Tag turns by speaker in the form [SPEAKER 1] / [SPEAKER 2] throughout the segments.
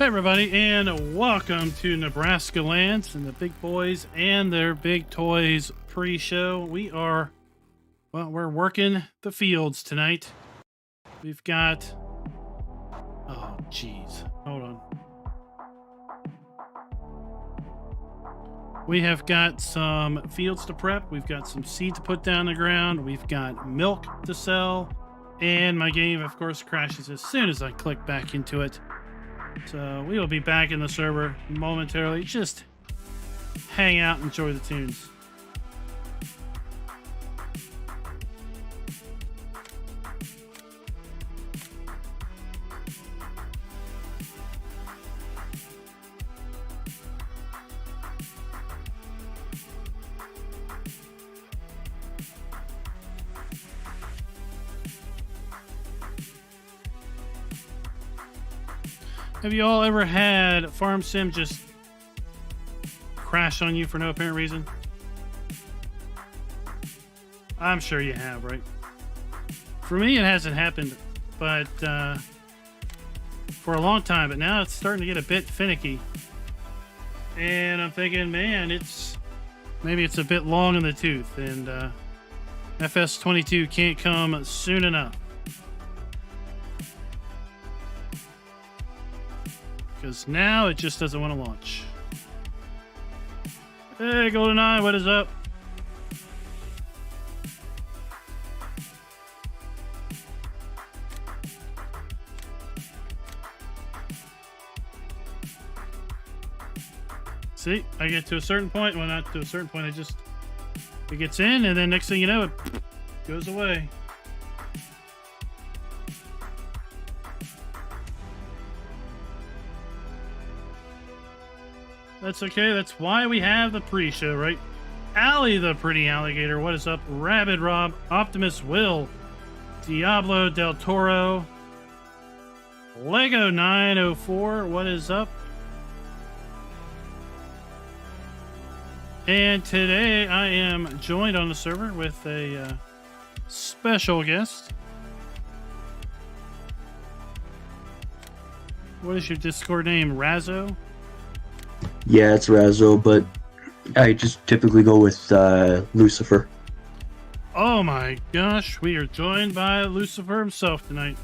[SPEAKER 1] Hey everybody, and welcome to Nebraska Lands and the big boys and their big toys pre-show. We're working the fields tonight. We've got, oh geez, hold on. We have got some fields to prep. We've got some seed to put down the ground. We've got milk to sell, and my game, of course, crashes as soon as I click back into it. So we will be back in the server momentarily. Just hang out, enjoy the tunes. Have you all ever had Farm Sim just crash on you for no apparent reason? I'm sure you have, right? For me, it hasn't happened, but for a long time. But now it's starting to get a bit finicky, and I'm thinking, man, maybe it's a bit long in the tooth, and FS22 can't come soon enough. Because now it just doesn't want to launch. Hey, GoldenEye, what is up? See, I get to a certain point. Well, not to a certain point. It gets in, and then next thing you know, it goes away. That's okay. That's why we have the pre-show, right? Allie the Pretty Alligator, what is up? Rabid Rob, Optimus Will, Diablo Del Toro, Lego 904, what is up? And today I am joined on the server with a special guest. What is your Discord name? Razzo?
[SPEAKER 2] Yeah, it's Razzo, but I just typically go with Lucifer.
[SPEAKER 1] Oh my gosh, we are joined by Lucifer himself tonight.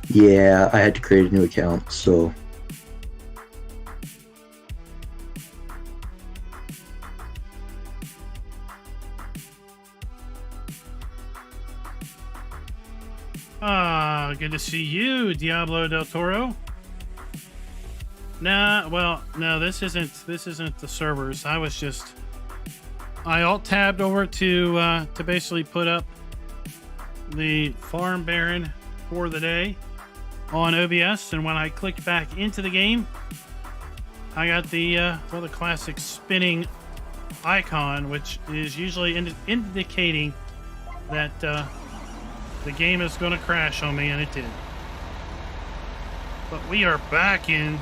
[SPEAKER 2] Yeah, I had to create a new account, so...
[SPEAKER 1] Good to see you, Diablo Del Toro. Nah, well, no, this isn't the servers. I alt-tabbed over to basically put up the Farm Baron for the day on OBS, and when I clicked back into the game, I got the classic spinning icon, which is usually indicating that the game is going to crash on me, and it did. But we are back in.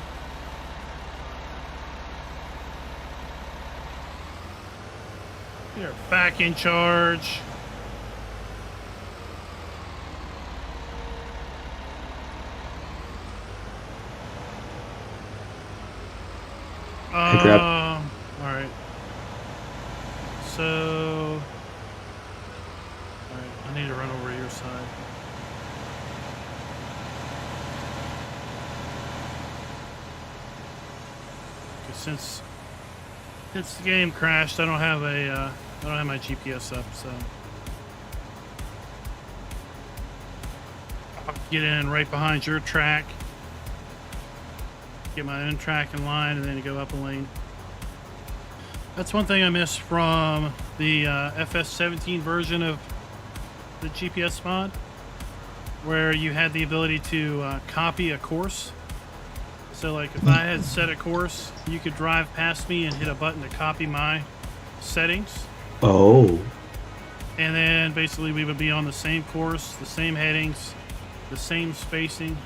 [SPEAKER 1] We are back in charge. All right. So, all right, I need to run over to your side. Okay, since the game crashed, I don't have my GPS up, so I'll get in right behind your track, get my own track in line, and then go up a lane. That's one thing I miss from the FS19 version of the GPS mod, where you had the ability to copy a course. So like if I had set a course, you could drive past me and hit a button to copy my settings.
[SPEAKER 2] Oh.
[SPEAKER 1] And then basically we would be on the same course, the same headings, the same spacing.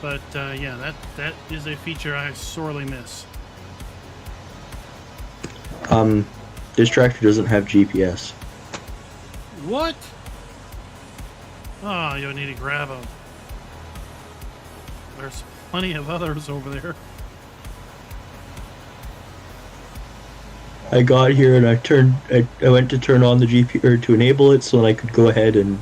[SPEAKER 1] But yeah, that is a feature I sorely miss.
[SPEAKER 2] This tractor doesn't have GPS.
[SPEAKER 1] What? Oh, you'll need to grab a there's plenty of others over there.
[SPEAKER 2] I got here and I went to turn on the GP or to enable it so that I could go ahead and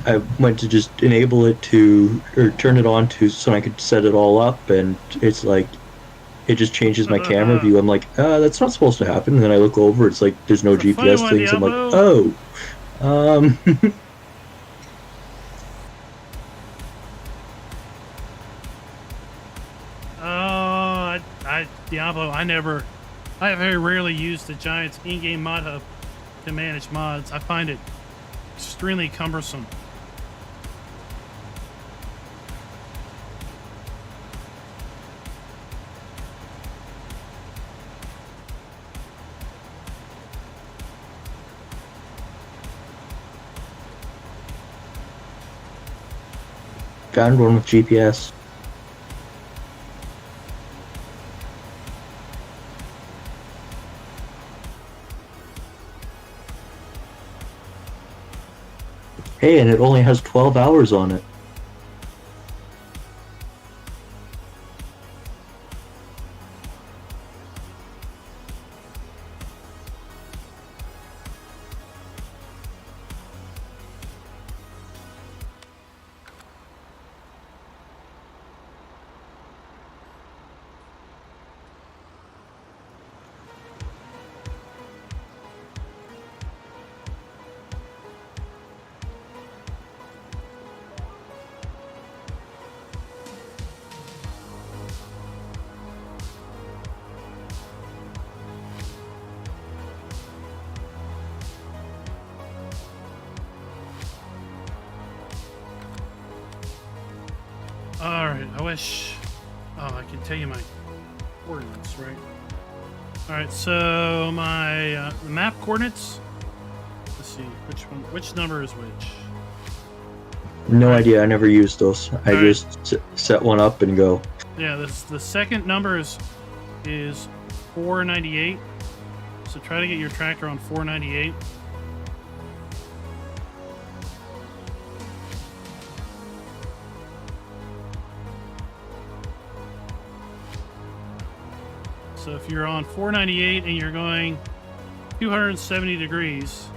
[SPEAKER 2] I went to just enable it or turn it on so I could set it all up, and it's like it just changes my camera view. I'm like, that's not supposed to happen. And then I look over, it's like there's no GPS things. I'm like, oh.
[SPEAKER 1] Diablo, I very rarely use the Giants in-game mod hub to manage mods. I find it extremely cumbersome.
[SPEAKER 2] Found one with GPS. Hey, and it only has 12 hours on it.
[SPEAKER 1] Alright, I wish... Oh, I can tell you my coordinates, right? Alright, so my the map coordinates... Let's see, which number is which?
[SPEAKER 2] No idea, I never used those. I just set one up and go.
[SPEAKER 1] Yeah, the second number is 498. So try to get your tractor on 498. So if you're on 498 and you're going 270 degrees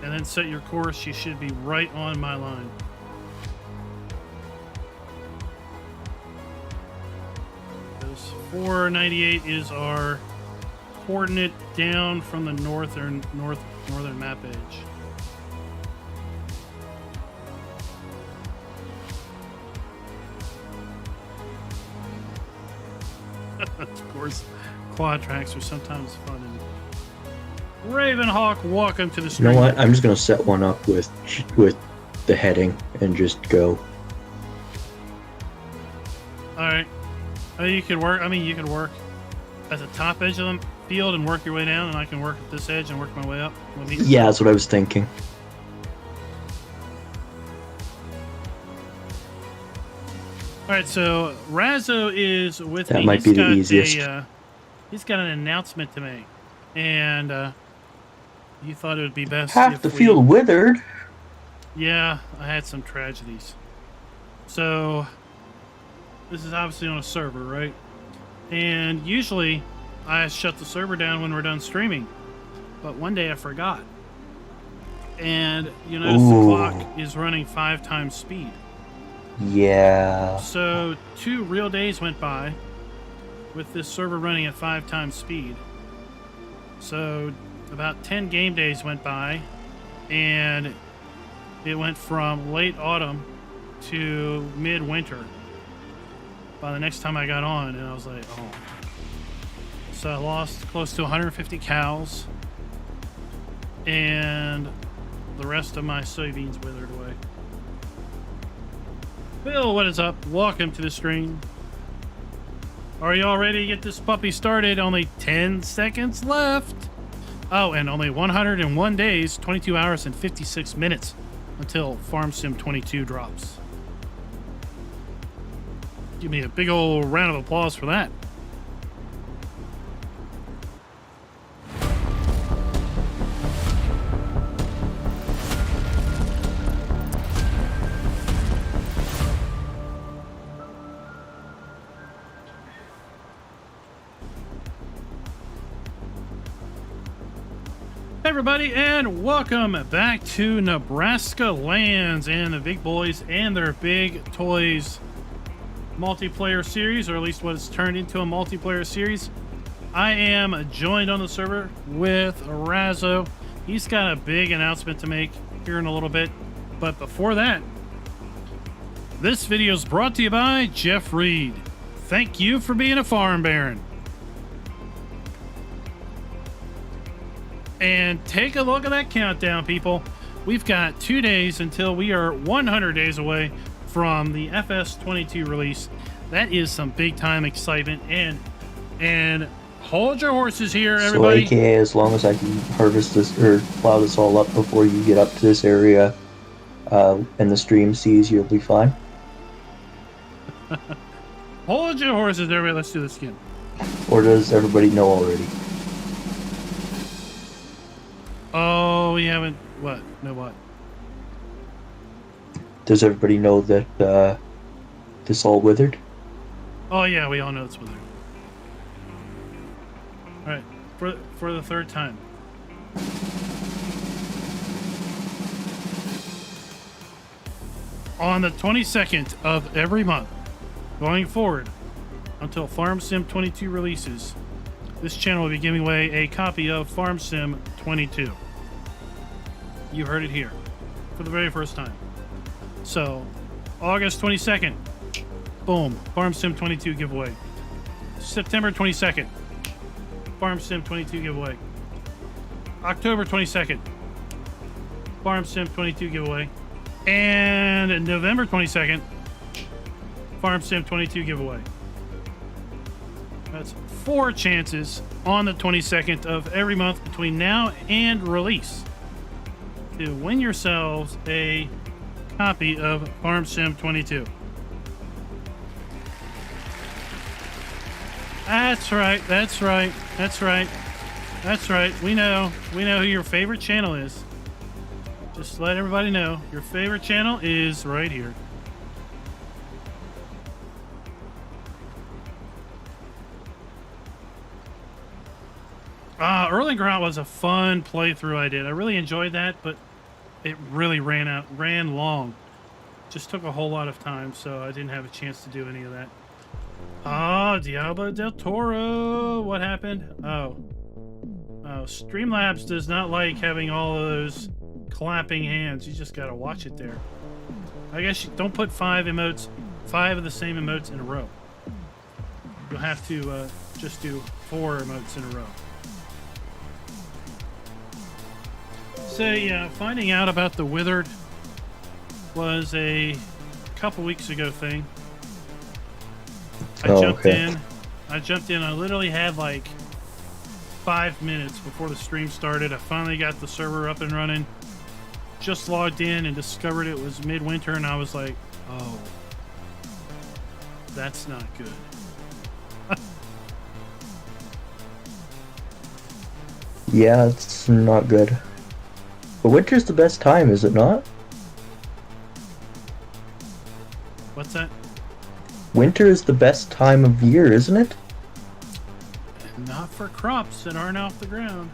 [SPEAKER 1] and then set your course, you should be right on my line. Because 498 is our coordinate down from the northern map edge. Of course, quad tracks are sometimes fun. And Ravenhawk, welcome to the stream.
[SPEAKER 2] You know what? I'm just gonna set one up with the heading and just go.
[SPEAKER 1] All right. You could work. I mean, you could work at the top edge of the field and work your way down, and I can work at this edge and work my way up.
[SPEAKER 2] Yeah, that's what I was thinking.
[SPEAKER 1] All right, so Razzo is with me.
[SPEAKER 2] That might be the easiest.
[SPEAKER 1] He's got an announcement to make, and he thought it would be best
[SPEAKER 2] Half the field withered.
[SPEAKER 1] Yeah, I had some tragedies. So this is obviously on a server, right? And usually I shut the server down when we're done streaming, but one day I forgot. And you notice the clock is running 5 times speed.
[SPEAKER 2] Yeah.
[SPEAKER 1] So 2 real days went by with this server running at 5 times speed. So about 10 game days went by, and it went from late autumn to mid-winter by the next time I got on, and I was like, oh. So I lost close to 150 cows, and the rest of my soybeans withered away. Bill, what is up? Welcome to the stream. Are you all ready to get this puppy started? Only 10 seconds left. Oh, and only 101 days, 22 hours, and 56 minutes until Farm Sim 22 drops. Give me a big old round of applause for that. everybody, and welcome back to Nebraska Lands and the big boys and their big toys multiplayer series, or at least what has turned into a multiplayer series. I am joined on the server with Razzo. He's got a big announcement to make here in a little bit, but before that, this video is brought to you by Jeff Reed. Thank you for being a farm baron. And take a look at that countdown, people. We've got 2 days until we are 100 days away from the FS19 release. That is some big time excitement, and hold your horses here, everybody.
[SPEAKER 2] So AKA, as long as I can harvest this or plow this all up before you get up to this area and the stream sees, you'll be fine.
[SPEAKER 1] Hold your horses, everybody. Let's do this again.
[SPEAKER 2] Or does everybody know already?
[SPEAKER 1] Oh, we haven't. What? No, what?
[SPEAKER 2] Does everybody know that this all withered?
[SPEAKER 1] Oh, yeah, we all know it's withered. All right, for the third time. On the 22nd of every month, going forward, until Farm Sim 22 releases, this channel will be giving away a copy of Farm Sim 22. You heard it here for the very first time. So, August 22nd, boom, Farm Sim 22 giveaway. September 22nd, Farm Sim 22 giveaway. October 22nd, Farm Sim 22 giveaway. And November 22nd, Farm Sim 22 giveaway. That's 4 chances on the 22nd of every month between now and release to win yourselves a copy of Farm Sim 22. That's right, that's right, that's right, that's right. We know who your favorite channel is. Just let everybody know your favorite channel is right here. Early Ground was a fun playthrough I did. I really enjoyed that, but it really ran long. Just took a whole lot of time, so I didn't have a chance to do any of that. Diablo del Toro. What happened? Oh, Streamlabs does not like having all of those clapping hands. You just gotta watch it there. I guess you don't put 5 of the same emotes in a row. You'll have to just do 4 emotes in a row. So yeah, finding out about the withered was a couple weeks ago thing. I jumped in. I literally had like 5 minutes before the stream started. I finally got the server up and running. Just logged in and discovered it was midwinter, and I was like, oh, that's not good.
[SPEAKER 2] Yeah, it's not good. But winter's the best time, is it not?
[SPEAKER 1] What's that?
[SPEAKER 2] Winter is the best time of year, isn't it?
[SPEAKER 1] Not for crops that aren't off the ground.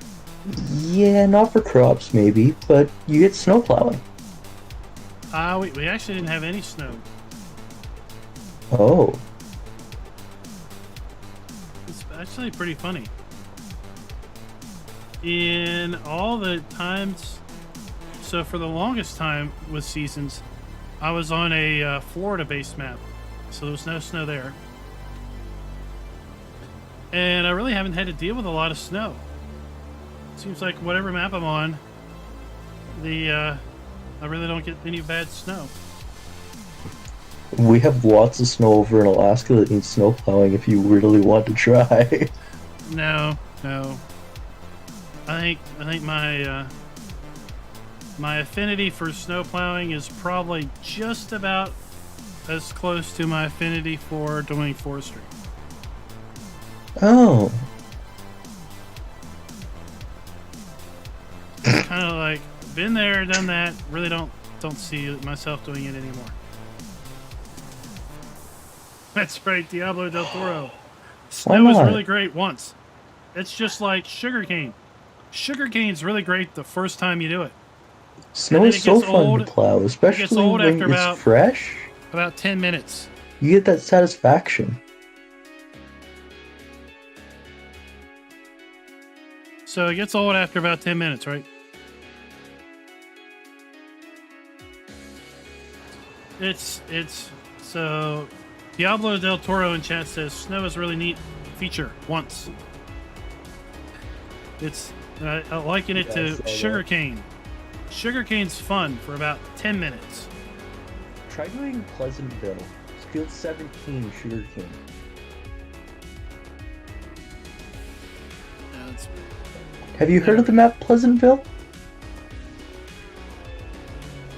[SPEAKER 2] Yeah, not for crops maybe, but you get snow plowing.
[SPEAKER 1] We actually didn't have any snow.
[SPEAKER 2] Oh.
[SPEAKER 1] It's actually pretty funny. In all the times, so for the longest time with seasons, I was on a Florida-based map, so there was no snow there. And I really haven't had to deal with a lot of snow. Seems like whatever map I'm on, I really don't get any bad snow.
[SPEAKER 2] We have lots of snow over in Alaska that needs snow plowing if you really want to try.
[SPEAKER 1] No. I think my affinity for snow plowing is probably just about as close to my affinity for doing forestry.
[SPEAKER 2] Oh.
[SPEAKER 1] Kind of like been there, done that. Really don't see myself doing it anymore. That's right, Diablo del Toro. Snow was really great once. It's just like sugarcane. Sugarcane's really great the first time you do it.
[SPEAKER 2] Snow
[SPEAKER 1] And then
[SPEAKER 2] is
[SPEAKER 1] it
[SPEAKER 2] so
[SPEAKER 1] gets
[SPEAKER 2] fun
[SPEAKER 1] old.
[SPEAKER 2] to plow,
[SPEAKER 1] It gets
[SPEAKER 2] especially
[SPEAKER 1] old
[SPEAKER 2] when
[SPEAKER 1] after
[SPEAKER 2] it's fresh.
[SPEAKER 1] about 10 minutes.
[SPEAKER 2] You get that satisfaction.
[SPEAKER 1] So it gets old after about 10 minutes, right? It's so Diablo del Toro in chat says snow is a really neat feature once. It's I liken it to sugarcane. Sugarcane's fun for about 10 minutes.
[SPEAKER 2] Try doing Pleasantville. It's Field 17 sugarcane. Have you heard of the map Pleasantville?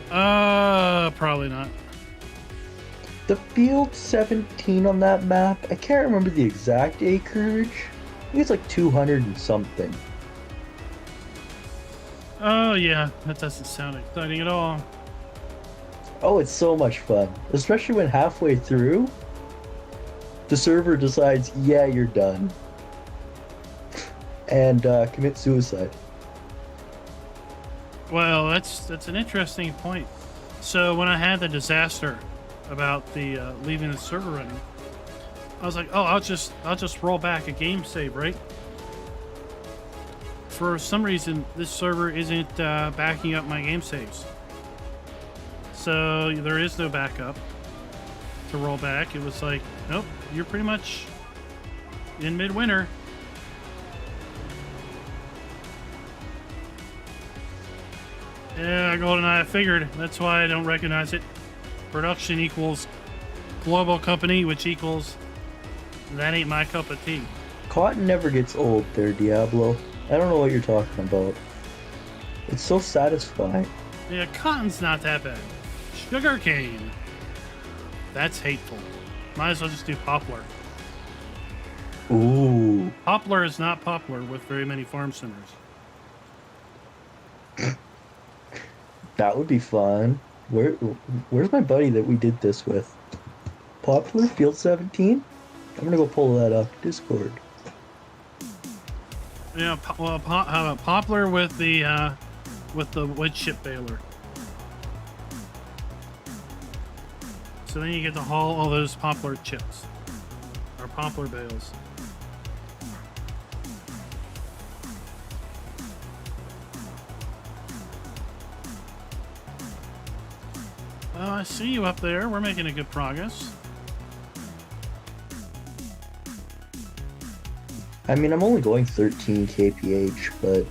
[SPEAKER 1] Probably not.
[SPEAKER 2] The Field 17 on that map, I can't remember the exact acreage. I think it's like 200 and something.
[SPEAKER 1] Oh yeah, that doesn't sound exciting at all.
[SPEAKER 2] Oh, it's so much fun. Especially when halfway through, the server decides, yeah, you're done. And commit suicide.
[SPEAKER 1] Well, that's an interesting point. So when I had the disaster about the leaving the server running, I was like, oh, I'll just roll back a game save, right? For some reason, this server isn't backing up my game saves. So there is no backup to roll back. It was like, nope, you're pretty much in midwinter. Yeah, GoldenEye, I figured. That's why I don't recognize it. Production equals global company, which equals that ain't my cup of tea.
[SPEAKER 2] Cotton never gets old there, Diablo. I don't know what you're talking about. It's so satisfying.
[SPEAKER 1] Yeah, cotton's not that bad. Sugarcane. That's hateful. Might as well just do poplar.
[SPEAKER 2] Ooh.
[SPEAKER 1] Poplar is not popular with very many farm centers.
[SPEAKER 2] That would be fun. Where's my buddy that we did this with? Poplar Field 17? I'm gonna go pull that up. Discord.
[SPEAKER 1] Yeah, how about poplar with the wood chip baler? So then you get to haul all those poplar chips or poplar bales. I see you up there. We're making a good progress.
[SPEAKER 2] I mean, I'm only going 13 kph, but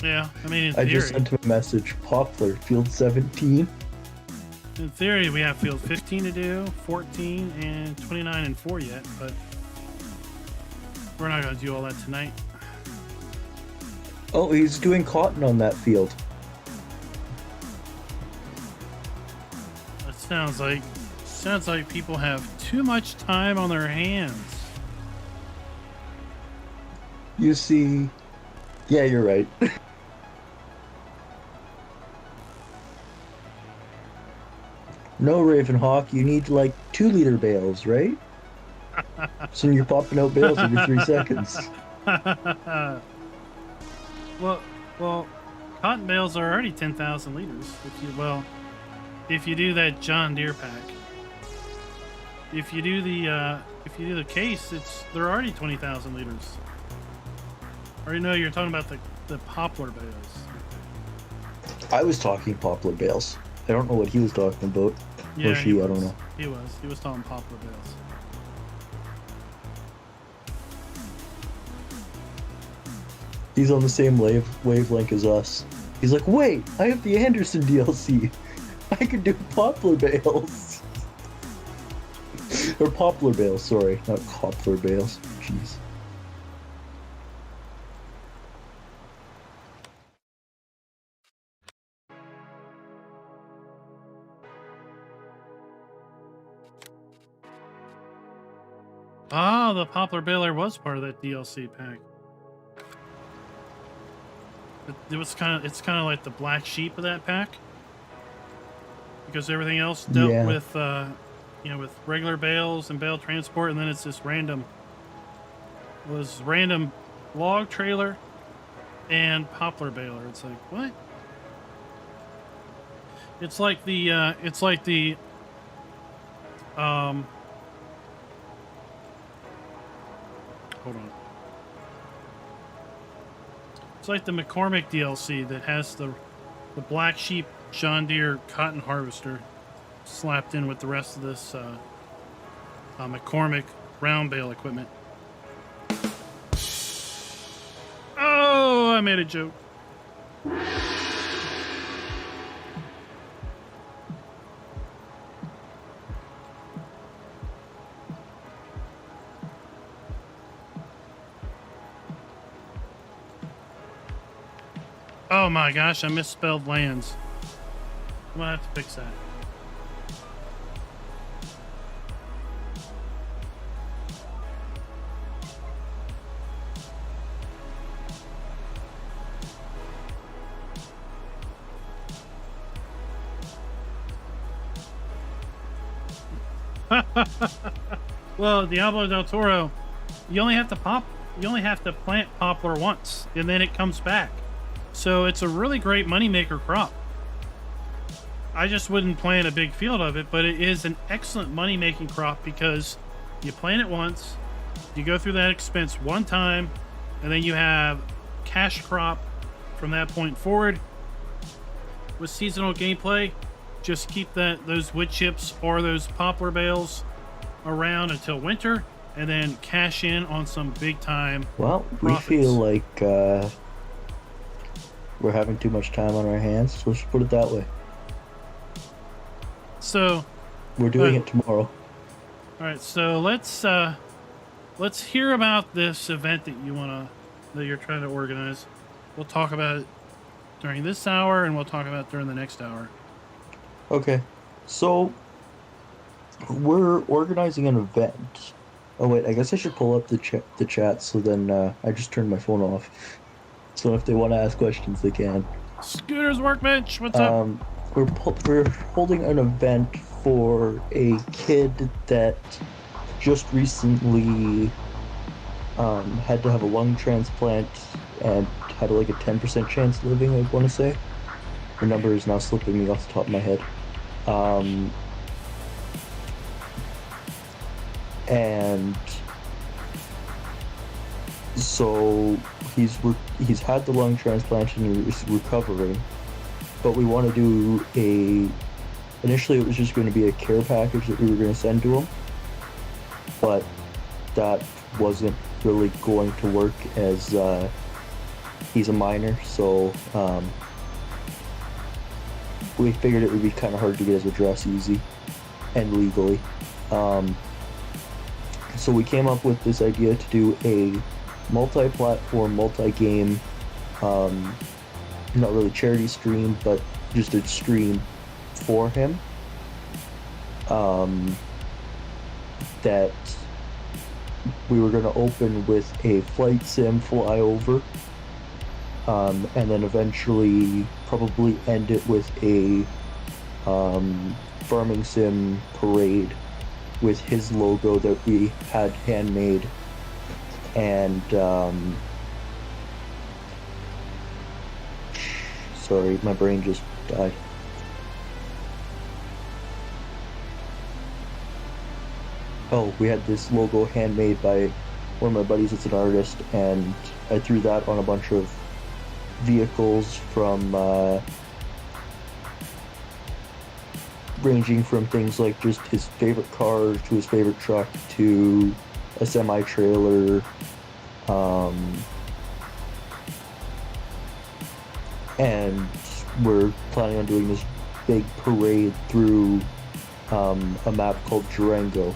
[SPEAKER 1] yeah, I mean, in
[SPEAKER 2] I
[SPEAKER 1] theory,
[SPEAKER 2] just sent him a message. Poplar Field 17.
[SPEAKER 1] in theory, we have field 15 to do, 14, and 29 and 4 yet, but we're not going to do all that tonight.
[SPEAKER 2] Oh, he's doing cotton on that field.
[SPEAKER 1] That sounds like people have too much time on their hands.
[SPEAKER 2] You see, yeah, you're right. No, Ravenhawk, you need like 2-liter bales, right? So you're popping out bales every 3 seconds.
[SPEAKER 1] Well, cotton bales are already 10,000 liters. If you do that John Deere pack. If you do the case, they're already 20,000 liters. I already know you're talking about the poplar bales.
[SPEAKER 2] I was talking poplar bales. I don't know what he was talking about.
[SPEAKER 1] Yeah,
[SPEAKER 2] or she, I don't know.
[SPEAKER 1] He was talking poplar bales.
[SPEAKER 2] He's on the same wavelength as us. He's like, wait, I have the Anderson DLC. I could do poplar bales. Or poplar bales, sorry, not poplar bales. Jeez.
[SPEAKER 1] Oh, the poplar baler was part of that DLC pack. It's kind of like the black sheep of that pack, because everything else dealt with with regular bales and bale transport, and then it's this random was random log trailer and poplar baler. It's like, what? It's like the hold on. It's like the McCormick DLC that has the Black Sheep John Deere cotton harvester slapped in with the rest of this McCormick round bale equipment. Oh, I made a joke. Oh my gosh, I misspelled lands. I'm gonna have to fix that. Well, Diablo del Toro, you only have to plant poplar once, and then it comes back. So it's a really great moneymaker crop. I just wouldn't plant a big field of it, but it is an excellent money-making crop because you plant it once, you go through that expense one time, and then you have cash crop from that point forward. With seasonal gameplay, just keep those wood chips or those poplar bales around until winter, and then cash in on some big-time profits.
[SPEAKER 2] We feel like we're having too much time on our hands, so let's put it that way.
[SPEAKER 1] So
[SPEAKER 2] we're doing it tomorrow.
[SPEAKER 1] All right, so let's hear about this event that you're trying to organize. We'll talk about it during this hour, and we'll talk about it during the next hour.
[SPEAKER 2] Okay, so we're organizing an event. Oh wait, I guess I should pull up the chat. So then I just turned my phone off. So if they want to ask questions, they can.
[SPEAKER 1] Scooter's Workbench, what's up?
[SPEAKER 2] We're holding an event for a kid that just recently had to have a lung transplant and had like a 10% chance of living, I want to say. The number is now slipping me off the top of my head. And so he's had the lung transplant and he's recovering, but we want to do initially it was just going to be a care package that we were going to send to him, but that wasn't really going to work as he's a minor, so we figured it would be kind of hard to get his address easy and legally. So we came up with this idea to do a multi-platform, multi-game, not really charity stream, but just a stream for him. That we were going to open with a flight sim flyover, and then eventually probably end it with a farming sim parade with his logo that we had handmade, and sorry, my brain just died. Oh, we had this logo handmade by one of my buddies that's an artist, and I threw that on a bunch of vehicles from ranging from things like just his favorite car to his favorite truck to a semi-trailer, and we're planning on doing this big parade through a map called Durango,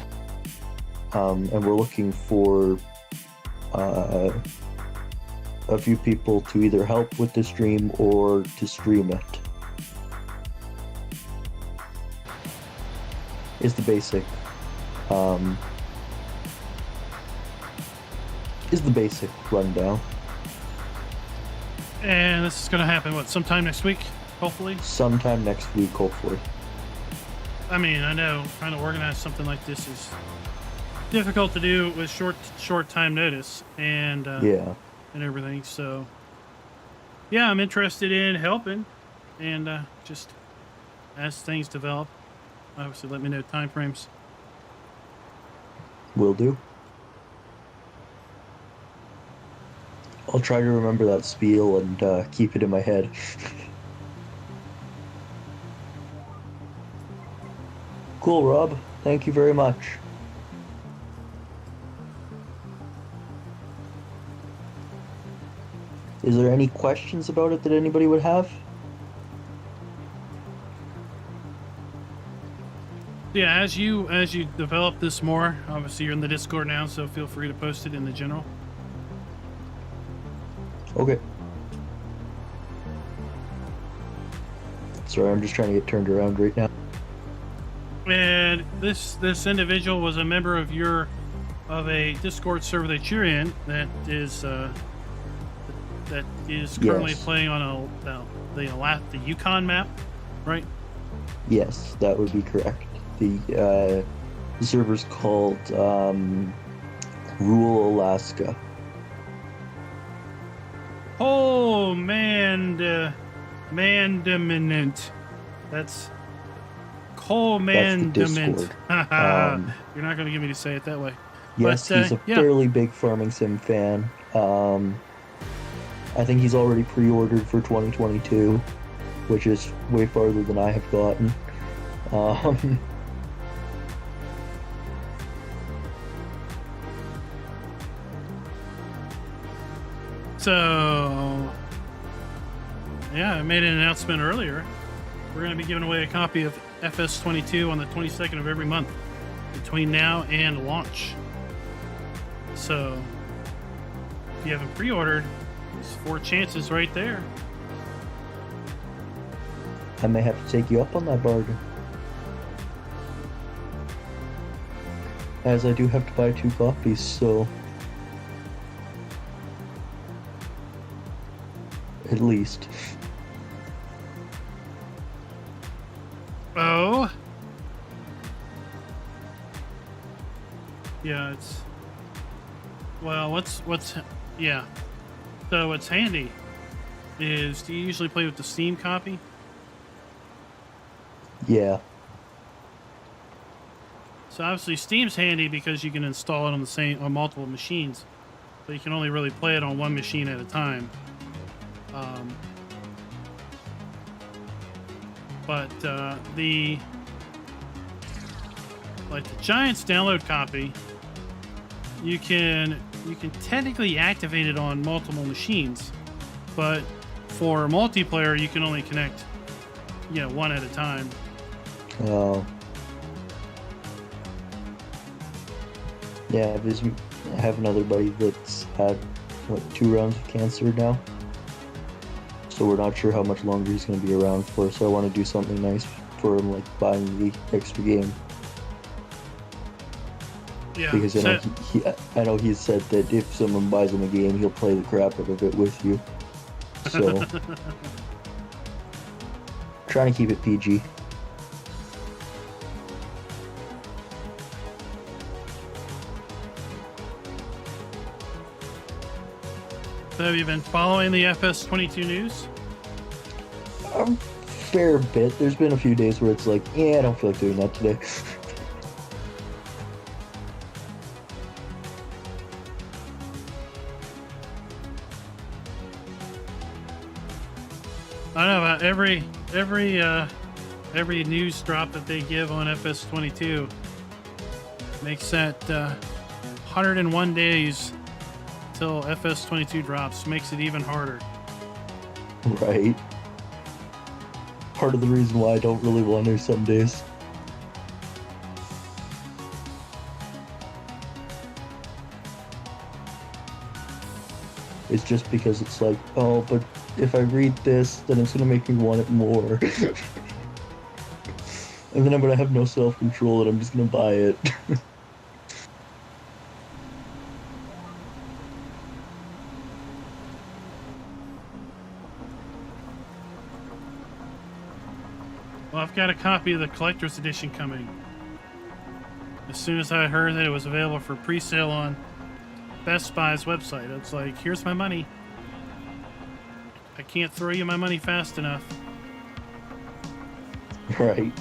[SPEAKER 2] and we're looking for a few people to either help with the stream or to stream it. Is the basic rundown.
[SPEAKER 1] And this is going to happen, what, sometime next week, hopefully?
[SPEAKER 2] Sometime next week, hopefully.
[SPEAKER 1] I mean, I know trying to organize something like this difficult to do with short time notice and
[SPEAKER 2] Yeah.
[SPEAKER 1] and everything. So yeah, I'm interested in helping and just as things develop, obviously let me know timeframes.
[SPEAKER 2] Will do. I'll try to remember that spiel and keep it in my head. Cool, Rob. Thank you very much. Is there any questions about it that anybody would have?
[SPEAKER 1] Yeah, as you develop this more, obviously you're in the Discord now, so feel free to post it in the general.
[SPEAKER 2] Okay. Sorry, I'm just trying to get turned around right now.
[SPEAKER 1] And this individual was a member of a Discord server that you're in that is currently
[SPEAKER 2] Yes.
[SPEAKER 1] playing on the Yukon map, right?
[SPEAKER 2] Yes, that would be correct. The server's called Rural Alaska.
[SPEAKER 1] Oh, mandament. That's coal mandament.
[SPEAKER 2] Discord.
[SPEAKER 1] You're not going to get me to say it that way.
[SPEAKER 2] Yes,
[SPEAKER 1] But,
[SPEAKER 2] he's a
[SPEAKER 1] yeah.
[SPEAKER 2] fairly big Farming Sim fan. I think he's already pre-ordered for 2022, which is way farther than I have gotten.
[SPEAKER 1] So, yeah, I made an announcement earlier. We're going to be giving away a copy of FS22 on the 22nd of every month between now and launch. So, if you haven't pre-ordered, there's 4 chances right there.
[SPEAKER 2] I may have to take you up on that bargain, as I do have to buy 2 copies, so at least.
[SPEAKER 1] Oh. Yeah, it's... Well, yeah. So what's handy is, do you usually play with the Steam copy?
[SPEAKER 2] Yeah.
[SPEAKER 1] So obviously Steam's handy because you can install it on multiple machines. So you can only really play it on one machine at a time. But the Giants download copy, you can technically activate it on multiple machines, but for multiplayer you can only connect one at a time.
[SPEAKER 2] Oh. Yeah, I have another buddy that's had 2 rounds of cancer now. So we're not sure how much longer he's going to be around for, so I want to do something nice for him, like buying the extra game.
[SPEAKER 1] Yeah,
[SPEAKER 2] because I know he said that if someone buys him a game, he'll play the crap out of it with you. So, trying to keep it PG.
[SPEAKER 1] So have you been following the FS22 news?
[SPEAKER 2] A fair bit. There's been a few days where it's like, yeah, I don't feel like doing that today.
[SPEAKER 1] I don't know about every news drop that they give on FS22 makes that 101 days till FS22 drops, makes it even harder.
[SPEAKER 2] Right. Part of the reason why I don't really want to some days. It's just because it's like, oh, but if I read this, then it's going to make me want it more. And then I'm going to have no self-control and I'm just going to buy it.
[SPEAKER 1] Well, I've got a copy of the collector's edition coming. As soon as I heard that it was available for pre-sale on Best Buy's website, I was like, here's my money. I can't throw you my money fast enough.
[SPEAKER 2] Right.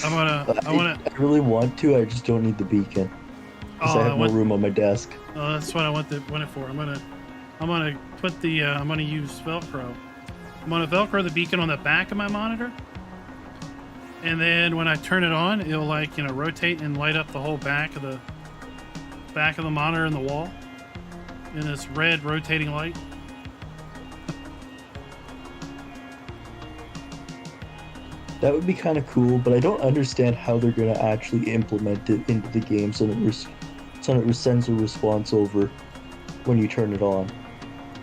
[SPEAKER 1] I
[SPEAKER 2] really want to. I just don't need the beacon because I have no room on my desk.
[SPEAKER 1] Oh, that's what I want it for. I'm gonna put the I'm gonna use Velcro. I'm gonna Velcro the beacon on the back of my monitor, and then when I turn it on, it'll like rotate and light up the whole back of the monitor and the wall in this red rotating light.
[SPEAKER 2] That would be kind of cool, but I don't understand how they're going to actually implement it into the game so it sends a response over when you turn it on.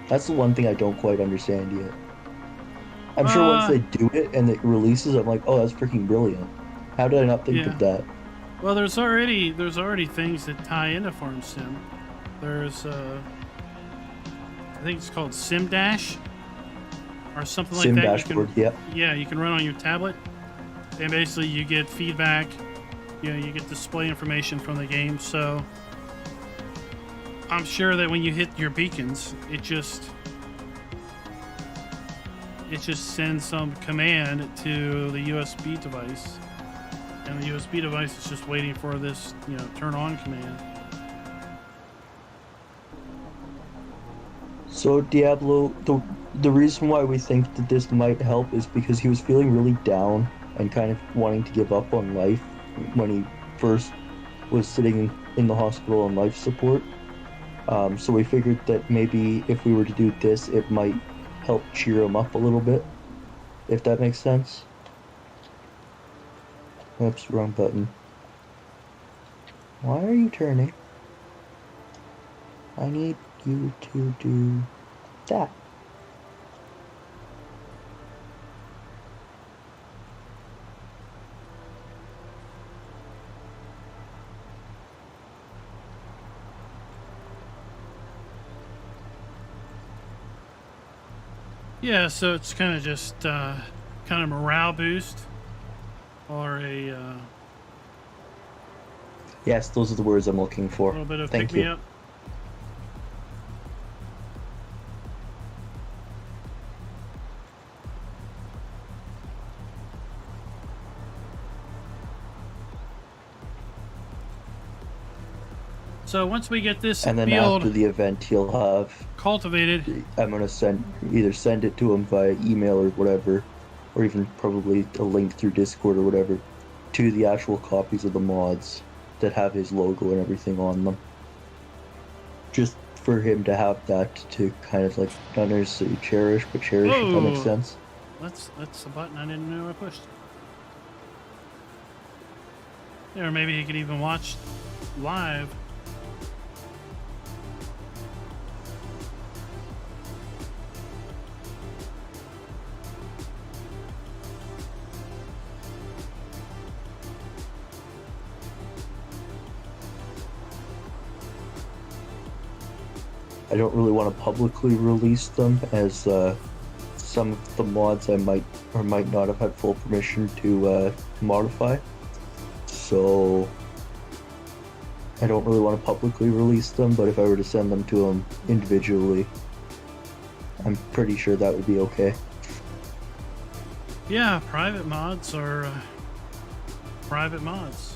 [SPEAKER 2] That's the one thing I don't quite understand yet. I'm sure once they do it and it releases, I'm like, oh, that's freaking brilliant. How did I not think of that?
[SPEAKER 1] Well, there's already things that tie into Farm Sim. There's I think it's called Sim Dash or something like that.
[SPEAKER 2] Sim Dashboard,
[SPEAKER 1] yeah, you can run on your tablet, and basically you get feedback. You get display information from the game. So I'm sure that when you hit your beacons, it just sends some command to the USB device, and the USB device is just waiting for this turn on command.
[SPEAKER 2] So Diablo, the reason why we think that this might help is because he was feeling really down and kind of wanting to give up on life when he first was sitting in the hospital on life support. So we figured that maybe if we were to do this, it might help cheer him up a little bit, if that makes sense. Oops, wrong button. Why are you turning? I need you to do that.
[SPEAKER 1] Yeah, so it's kind of just kind of morale boost, or a
[SPEAKER 2] yes, those are the words I'm looking for.
[SPEAKER 1] A little bit of
[SPEAKER 2] Thank
[SPEAKER 1] pick me
[SPEAKER 2] you.
[SPEAKER 1] up. So once we get this
[SPEAKER 2] and then
[SPEAKER 1] field
[SPEAKER 2] after the event, he'll have
[SPEAKER 1] cultivated.
[SPEAKER 2] I'm gonna either send it to him via email or whatever, or even probably a link through Discord or whatever, to the actual copies of the mods that have his logo and everything on them. Just for him to have that to kind of like not necessarily cherish, but cherish. If that makes sense.
[SPEAKER 1] That's a button I didn't know I pushed. Yeah, or maybe he could even watch live.
[SPEAKER 2] I don't really want to publicly release them, as some of the mods I might or might not have had full permission to modify. So I don't really want to publicly release them, but if I were to send them to him individually, I'm pretty sure that would be okay.
[SPEAKER 1] Yeah, private mods are private mods.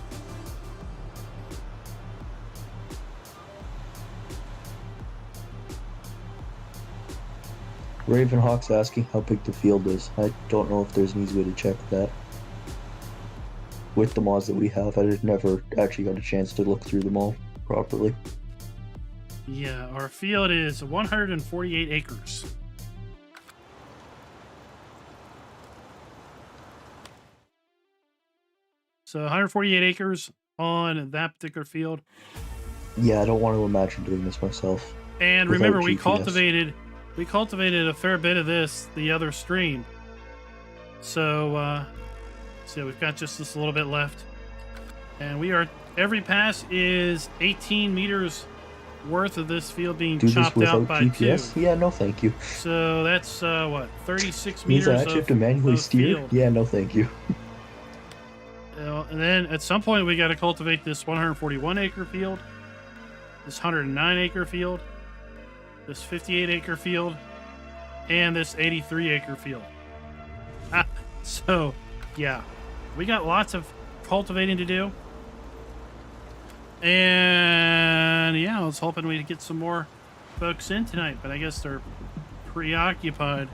[SPEAKER 2] Ravenhawk's asking how big the field is. I don't know if there's an easy way to check that. With the mods that we have, I never actually got a chance to look through them all properly.
[SPEAKER 1] Yeah, our field is 148 acres. So 148 acres on that particular field.
[SPEAKER 2] Yeah, I don't want to imagine doing this myself.
[SPEAKER 1] And remember, we cultivated a fair bit of this the other stream. So we've got just this little bit left, and every pass is 18 meters worth of this field being chopped out by
[SPEAKER 2] GPS?
[SPEAKER 1] 2.
[SPEAKER 2] Yeah, no thank you.
[SPEAKER 1] So that's what, 36
[SPEAKER 2] Means
[SPEAKER 1] meters
[SPEAKER 2] I actually have to manually steer?
[SPEAKER 1] field.
[SPEAKER 2] Yeah, no thank you.
[SPEAKER 1] Well, Well, and then at some point we got to cultivate this 141 acre field, this 109 acre field, this 58 acre field, and this 83 acre field. So, yeah, we got lots of cultivating to do. And yeah, I was hoping we'd get some more folks in tonight, but I guess they're preoccupied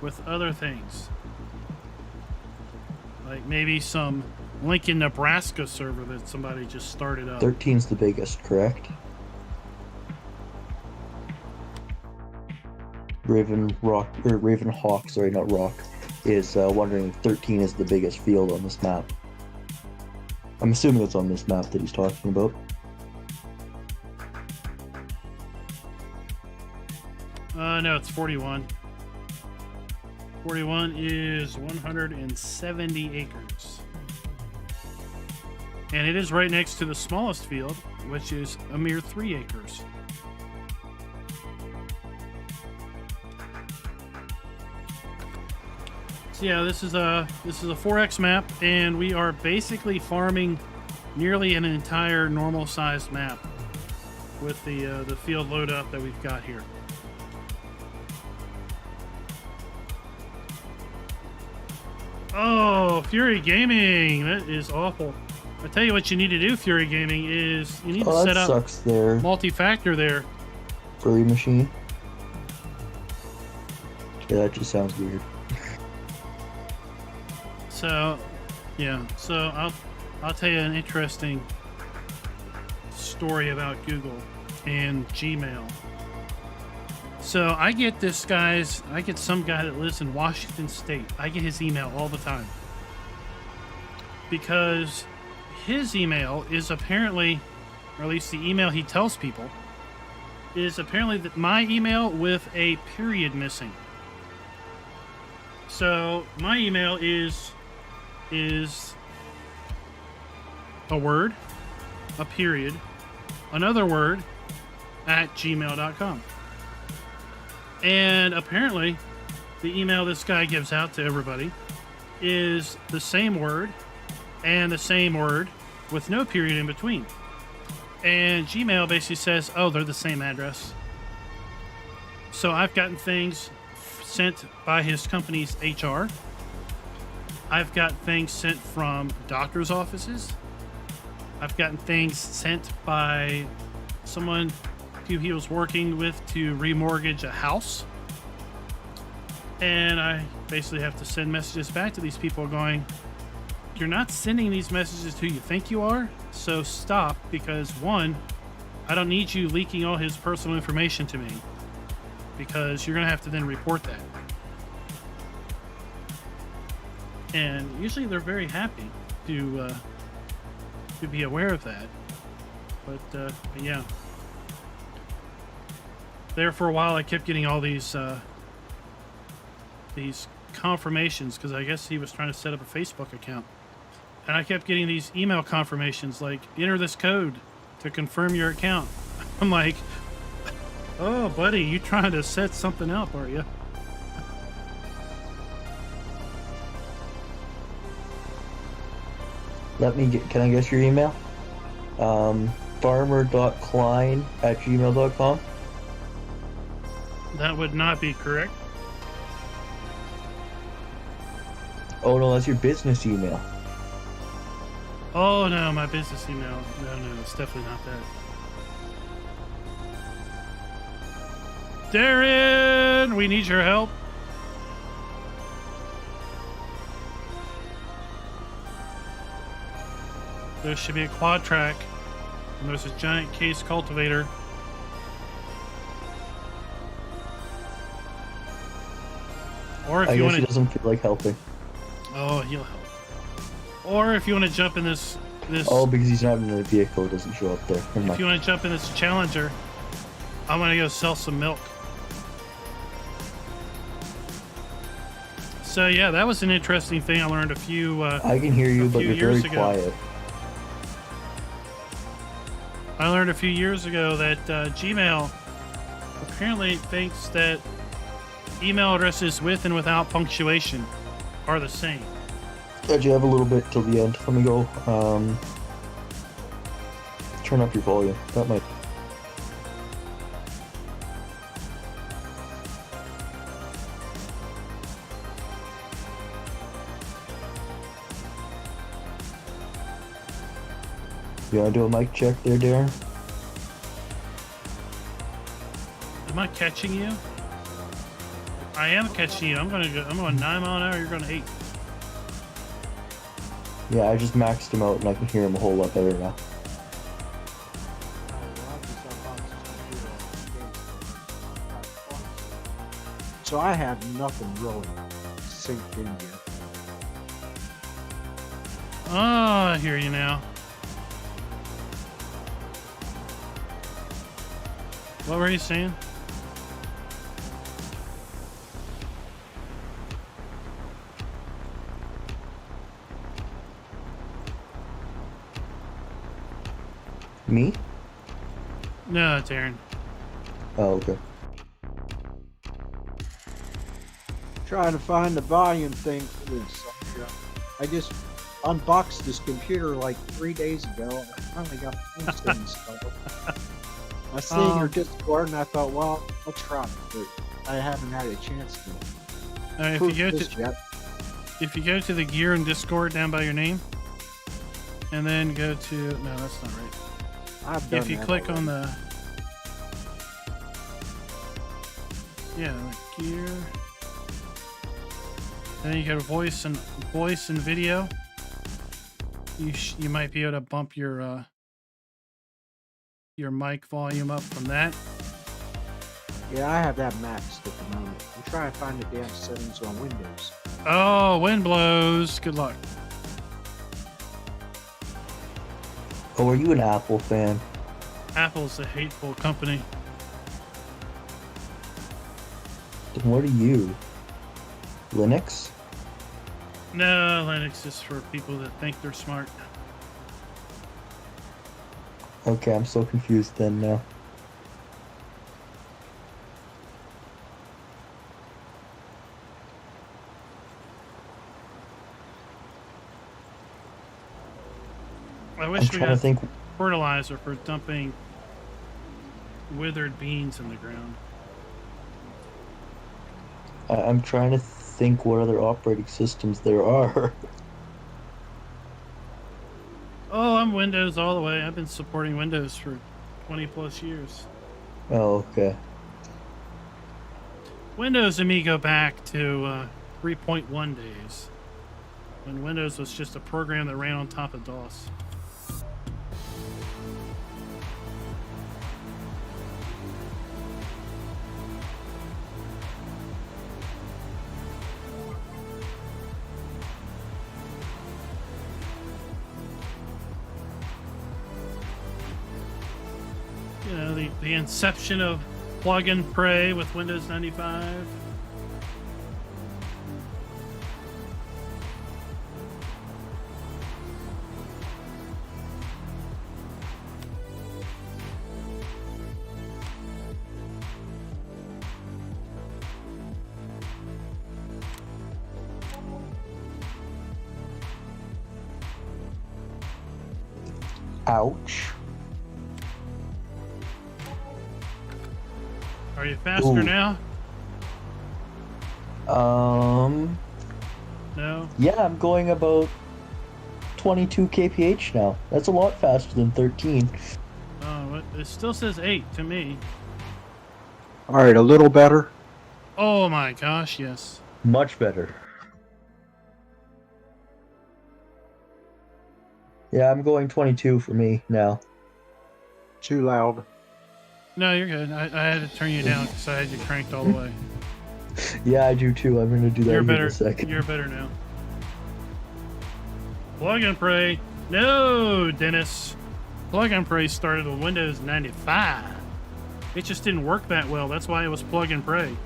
[SPEAKER 1] with other things. Like maybe some Lincoln, Nebraska server that somebody just started up.
[SPEAKER 2] 13's the biggest, correct? Raven Hawk, sorry, not Rock, is wondering if 13 is the biggest field on this map. I'm assuming it's on this map that he's talking about.
[SPEAKER 1] No, it's 41. 41 is 170 acres. And it is right next to the smallest field, which is a mere 3 acres. So yeah, this is a 4X map, and we are basically farming nearly an entire normal-sized map with the field load up that we've got here. Oh, Fury Gaming! That is awful. I tell you what you need to do, Fury Gaming, is you need to set up
[SPEAKER 2] sucks there.
[SPEAKER 1] multi-factor there.
[SPEAKER 2] Furry machine. Yeah, that just sounds weird.
[SPEAKER 1] So, yeah. So I'll tell you an interesting story about Google and Gmail. So I get some guy that lives in Washington State. I get his email all the time because his email is apparently, or at least the email he tells people, is apparently my email with a period missing. So my email is a word, a period, another word, at gmail.com. And apparently, the email this guy gives out to everybody is the same word and the same word with no period in between. And Gmail basically says, oh, they're the same address. So I've gotten things sent by his company's HR. I've got things sent from doctor's offices. I've gotten things sent by someone who he was working with to remortgage a house. And I basically have to send messages back to these people going, you're not sending these messages to who you think you are, so stop, because one, I don't need you leaking all his personal information to me, because you're going to have to then report that. And usually they're very happy to be aware of that. But yeah. There for a while, I kept getting all these confirmations, because I guess he was trying to set up a Facebook account. And I kept getting these email confirmations like, enter this code to confirm your account. I'm like, oh, buddy, you trying to set something up, are you?
[SPEAKER 2] Can I guess your email? farmer.klein at gmail.com.
[SPEAKER 1] That would not be correct.
[SPEAKER 2] Oh no, that's your business email.
[SPEAKER 1] Oh no, my business email. No, it's definitely not that. Darren, we need your help. There should be a quad track, and there's a giant case cultivator. Or if
[SPEAKER 2] I
[SPEAKER 1] you
[SPEAKER 2] guess
[SPEAKER 1] want
[SPEAKER 2] he
[SPEAKER 1] to,
[SPEAKER 2] doesn't feel like helping.
[SPEAKER 1] oh, he'll help. Or if you want to jump in this.
[SPEAKER 2] Oh, because he's not in a vehicle, it doesn't show up there. Never
[SPEAKER 1] If
[SPEAKER 2] mind.
[SPEAKER 1] you want to jump in this Challenger, I'm gonna go sell some milk. So yeah, that was an interesting thing. I learned a few.
[SPEAKER 2] I can hear you, but you're very quiet.
[SPEAKER 1] I learned a few years ago that Gmail apparently thinks that email addresses with and without punctuation are the same.
[SPEAKER 2] You have a little bit till the end. Let me go. Turn up your volume. That might. You wanna do a mic check there, Darren?
[SPEAKER 1] Am I catching you? I am catching you. I'm going 9 mile an hour. You're going 8.
[SPEAKER 2] Yeah, I just maxed him out and I can hear him a whole lot better now.
[SPEAKER 3] So I have nothing really synced in yet.
[SPEAKER 1] Oh, I hear you now. What were you saying?
[SPEAKER 2] Me?
[SPEAKER 1] No, it's Aaron.
[SPEAKER 2] Oh, okay.
[SPEAKER 3] Trying to find the volume thing for this. I just unboxed this computer like 3 days ago. I finally got the things installed. I seen your Discord and I thought, well, I'll try it, but I haven't had a chance to.
[SPEAKER 1] If you go to the gear and Discord down by your name, and then go to no, that's not right.
[SPEAKER 3] I've done
[SPEAKER 1] If you
[SPEAKER 3] that
[SPEAKER 1] click
[SPEAKER 3] already.
[SPEAKER 1] on the the gear, and then you go to voice and video. You might be able to bump your mic volume up from that.
[SPEAKER 3] Yeah, I have that maxed at the moment. I'm trying to find the damn settings on Windows.
[SPEAKER 1] Oh, wind blows. Good luck.
[SPEAKER 2] Oh, are you an Apple fan?
[SPEAKER 1] Apple's a hateful company.
[SPEAKER 2] Then what are you? Linux?
[SPEAKER 1] No, Linux is for people that think they're smart.
[SPEAKER 2] Okay, I'm so confused then now.
[SPEAKER 1] I
[SPEAKER 2] I'm
[SPEAKER 1] wish we
[SPEAKER 2] trying to
[SPEAKER 1] had
[SPEAKER 2] think.
[SPEAKER 1] fertilizer for dumping withered beans in the ground.
[SPEAKER 2] I'm trying to think what other operating systems there are.
[SPEAKER 1] Oh, I'm Windows all the way. I've been supporting Windows for 20 plus years.
[SPEAKER 2] Oh, okay.
[SPEAKER 1] Windows and me go back to 3.1 days, when Windows was just a program that ran on top of DOS. You know, the inception of plug and pray with Windows 95.
[SPEAKER 2] Ouch.
[SPEAKER 1] Are you faster
[SPEAKER 2] Ooh.
[SPEAKER 1] now? No?
[SPEAKER 2] Yeah, I'm going about 22 kph now. That's a lot faster than 13.
[SPEAKER 1] Oh, it still says 8 to me.
[SPEAKER 3] Alright, a little better.
[SPEAKER 1] Oh my gosh, yes.
[SPEAKER 2] Much better. Yeah, I'm going 22 for me now.
[SPEAKER 3] Too loud.
[SPEAKER 1] No, you're good. I had to turn you down because I had you cranked all the way.
[SPEAKER 2] Yeah, I do too. I'm gonna do that
[SPEAKER 1] You're
[SPEAKER 2] in
[SPEAKER 1] better.
[SPEAKER 2] a second.
[SPEAKER 1] You're better now. Plug and Pray. No, Dennis. Plug and Pray started with Windows 95. It just didn't work that well. That's why it was Plug and Pray.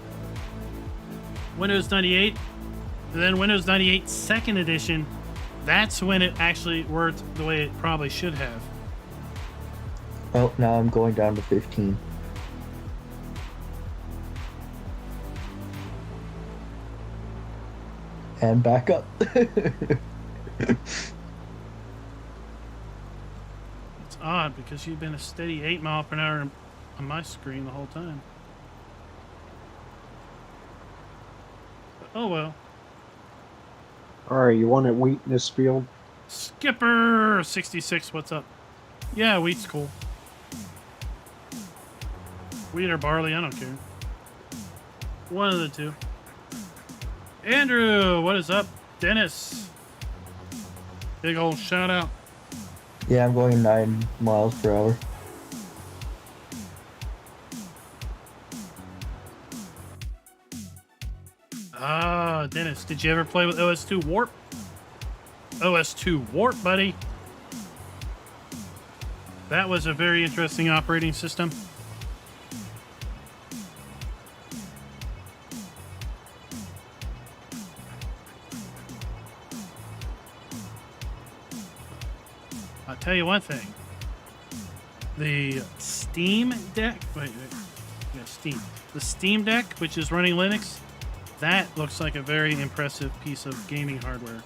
[SPEAKER 1] Windows 98, and then Windows 98 Second Edition. That's when it actually worked the way it probably should have.
[SPEAKER 2] Oh, now I'm going down to 15. And back up.
[SPEAKER 1] It's odd because you've been a steady 8 mile per hour on my screen the whole time. But, oh well.
[SPEAKER 3] All right, you want it wheat in this field?
[SPEAKER 1] Skipper 66, what's up? Yeah, wheat's cool. Wheat or barley, I don't care. One of the two. Andrew, what is up? Dennis. Big old shout out.
[SPEAKER 2] Yeah, I'm going 9 miles per hour.
[SPEAKER 1] Ah, Dennis, did you ever play with OS2 Warp? OS2 Warp, buddy. That was a very interesting operating system. I'll tell you one thing. The Steam Deck, yeah, Steam. The Steam Deck, which is running Linux, that looks like a very impressive piece of gaming hardware.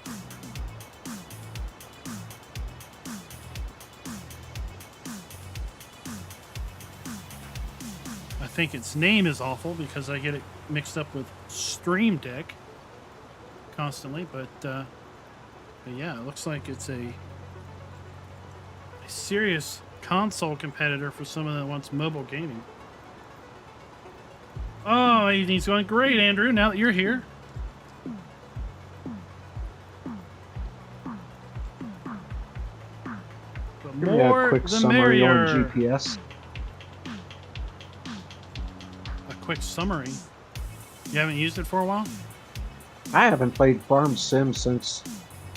[SPEAKER 1] I think its name is awful because I get it mixed up with Stream Deck constantly, but yeah, it looks like it's a serious console competitor for someone that wants mobile gaming. Oh, he's going great, Andrew, now that you're here. The
[SPEAKER 3] Give me a
[SPEAKER 1] more,
[SPEAKER 3] quick
[SPEAKER 1] the
[SPEAKER 3] summary
[SPEAKER 1] merrier.
[SPEAKER 3] on GPS.
[SPEAKER 1] A quick summary. You haven't used it for a while?
[SPEAKER 3] I haven't played Farm Sim since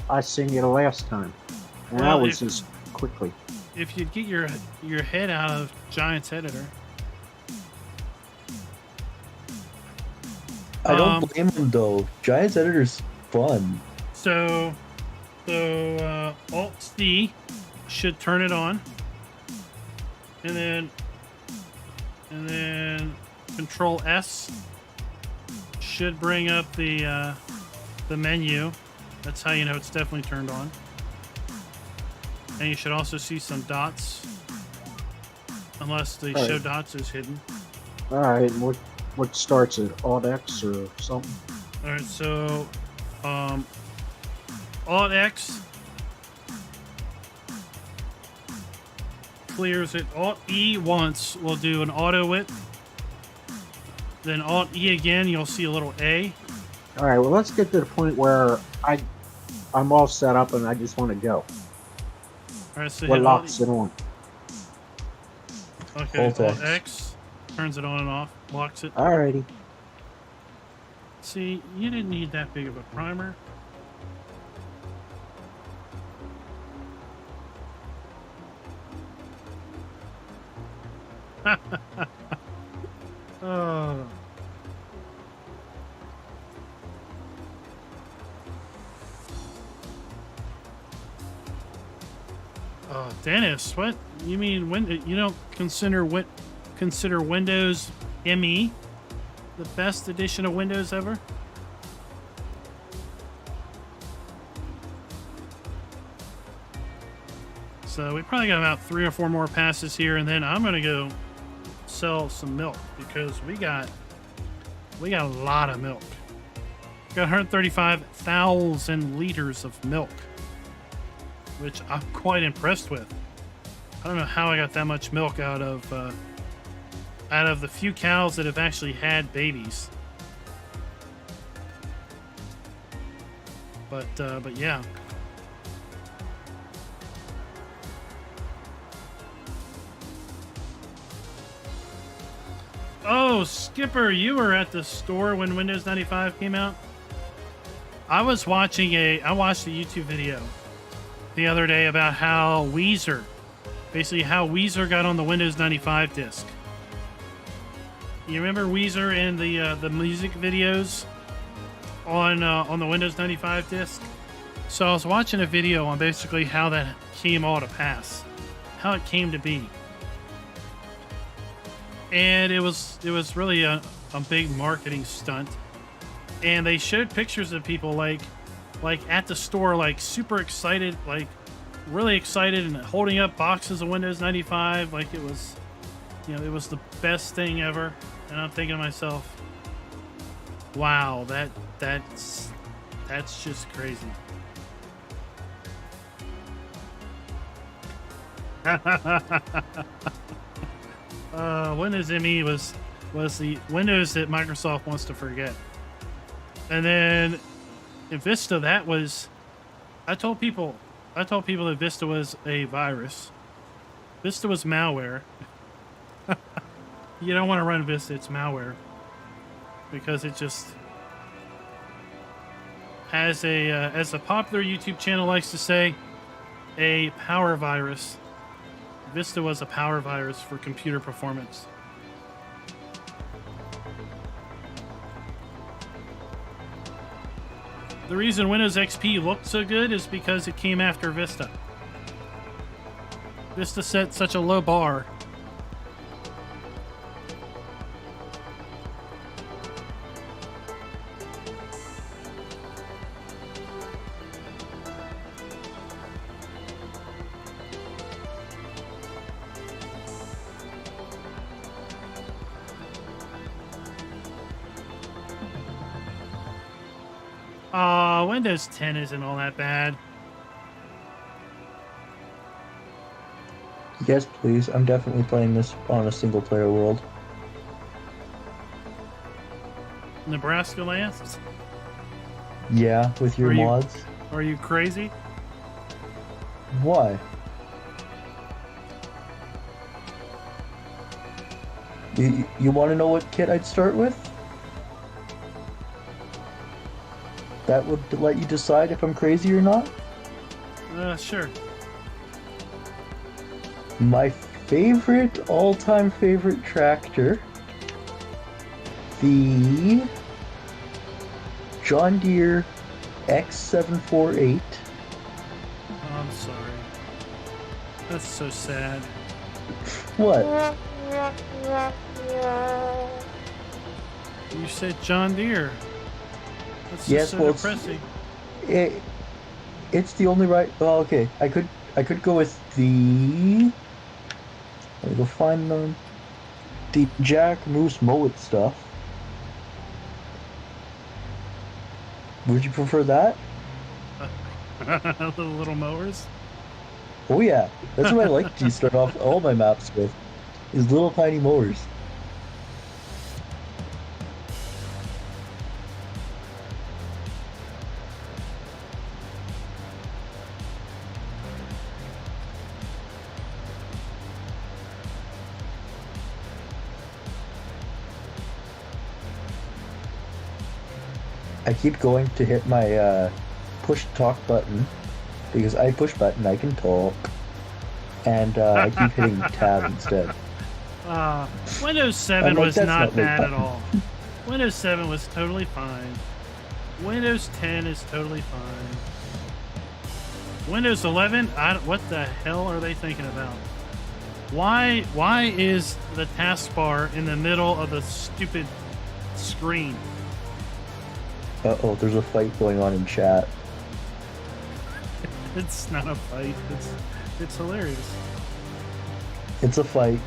[SPEAKER 3] I seen you the last time, and
[SPEAKER 1] Well,
[SPEAKER 3] that was just quickly.
[SPEAKER 1] If you get your head out of Giants Editor.
[SPEAKER 2] I don't blame him though. Giants Editor's fun.
[SPEAKER 1] So Alt C should turn it on, and then Control S should bring up the menu. That's how you know it's definitely turned on. And you should also see some dots, unless the show dots is hidden.
[SPEAKER 3] All right, what starts at Alt X or something?
[SPEAKER 1] All right, so Alt X clears it. Alt E once will do an auto whip. Then Alt E again, you'll see a little A.
[SPEAKER 3] All right, well, let's get to the point where I'm all set up and I just want to go.
[SPEAKER 1] All right, so
[SPEAKER 3] What
[SPEAKER 1] hit
[SPEAKER 3] locks it on?
[SPEAKER 1] Okay,
[SPEAKER 2] Alt
[SPEAKER 1] Alt
[SPEAKER 2] X.
[SPEAKER 1] X turns it on and off, locks it.
[SPEAKER 3] Alrighty.
[SPEAKER 1] See, you didn't need that big of a primer. Oh. Oh, Dennis, what you mean? When you don't consider Windows ME the best edition of Windows ever? So we probably got about 3 or 4 more passes here, and then I'm gonna go sell some milk because we got a lot of milk. We got 135,000 liters of milk, which I'm quite impressed with. I don't know how I got that much milk out of the few cows that have actually had babies. But yeah. Oh, Skipper, you were at the store when Windows 95 came out? I watched a YouTube video the other day about how Weezer got on the Windows 95 disc. You remember Weezer and the music videos on the Windows 95 disc? So I was watching a video on basically how that came all to pass, how it came to be. And it was really a big marketing stunt. And they showed pictures of people like like at the store, like super excited, like really excited, and holding up boxes of Windows 95, like it was, you know, it was the best thing ever. And I'm thinking to myself, wow, that's just crazy. Windows ME was the Windows that Microsoft wants to forget. And then in Vista, that was, I told people that Vista was a virus. Vista was malware. You don't want to run Vista, it's malware. Because it just has a, as a popular YouTube channel likes to say, a power virus. Vista was a power virus for computer performance. The reason Windows XP looked so good is because it came after Vista. Vista set such a low bar. Windows 10 isn't all that bad.
[SPEAKER 2] Yes, please. I'm definitely playing this on a single-player world.
[SPEAKER 1] Nebraska Lands?
[SPEAKER 2] Yeah, with your mods.
[SPEAKER 1] Are you crazy?
[SPEAKER 2] Why? You want to know what kit I'd start with? That would let you decide if I'm crazy or not?
[SPEAKER 1] Sure.
[SPEAKER 2] My favorite, all-time favorite tractor, the John Deere X748.
[SPEAKER 1] Oh, I'm sorry. That's so sad.
[SPEAKER 2] What?
[SPEAKER 1] You said John Deere. That's
[SPEAKER 2] Yes,
[SPEAKER 1] just so
[SPEAKER 2] well,
[SPEAKER 1] depressing.
[SPEAKER 2] It's the only right. Well, okay. I could go with the. Let me go find them. The Jack Moose Mowat stuff. Would you prefer that?
[SPEAKER 1] The little mowers.
[SPEAKER 2] Oh yeah, that's what I like to start off all my maps with. Is little tiny mowers. I keep going to hit my push talk button because I push button, I can talk, and I keep hitting tab instead.
[SPEAKER 1] Windows 7
[SPEAKER 2] I'm like,
[SPEAKER 1] was
[SPEAKER 2] that's
[SPEAKER 1] not
[SPEAKER 2] not my
[SPEAKER 1] bad at
[SPEAKER 2] button.
[SPEAKER 1] all. Windows 7 was totally fine. Windows 10 is totally fine. Windows 11, what the hell are they thinking about? Why is the taskbar in the middle of the stupid screen?
[SPEAKER 2] Uh-oh, there's a fight going on in chat.
[SPEAKER 1] It's not a fight. It's hilarious.
[SPEAKER 2] It's a fight.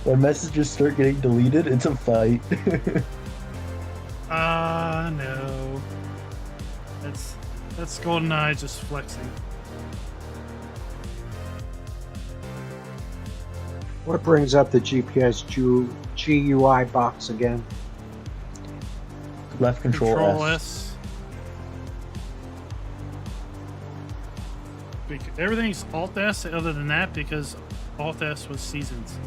[SPEAKER 2] When messages start getting deleted, it's a fight.
[SPEAKER 1] No. That's GoldenEye just flexing.
[SPEAKER 3] What brings up the GPS GUI box again?
[SPEAKER 2] Left control S.
[SPEAKER 1] Everything's Alt S other than that because Alt S was seasons.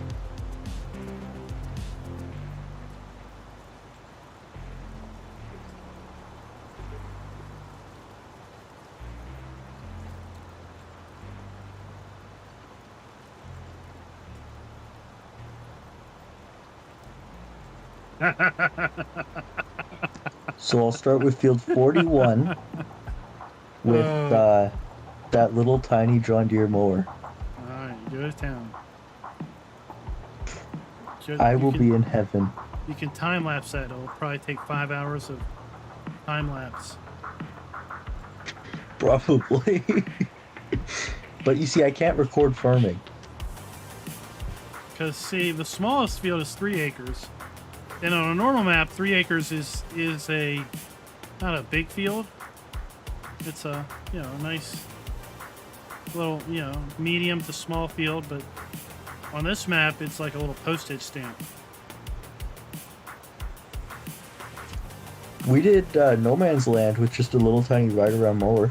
[SPEAKER 2] So I'll start with field 41 with that little tiny John Deere mower.
[SPEAKER 1] Alright, you go to town.
[SPEAKER 2] I will be in heaven.
[SPEAKER 1] You can time lapse that. It'll probably take 5 hours of time lapse.
[SPEAKER 2] Probably. But you see, I can't record farming.
[SPEAKER 1] Because see, the smallest field is 3 acres, and on a normal map, 3 acres is a not a big field. It's a a nice little medium to small field, but on this map, it's like a little postage stamp.
[SPEAKER 2] We did No Man's Land with just a little tiny ride-around mower.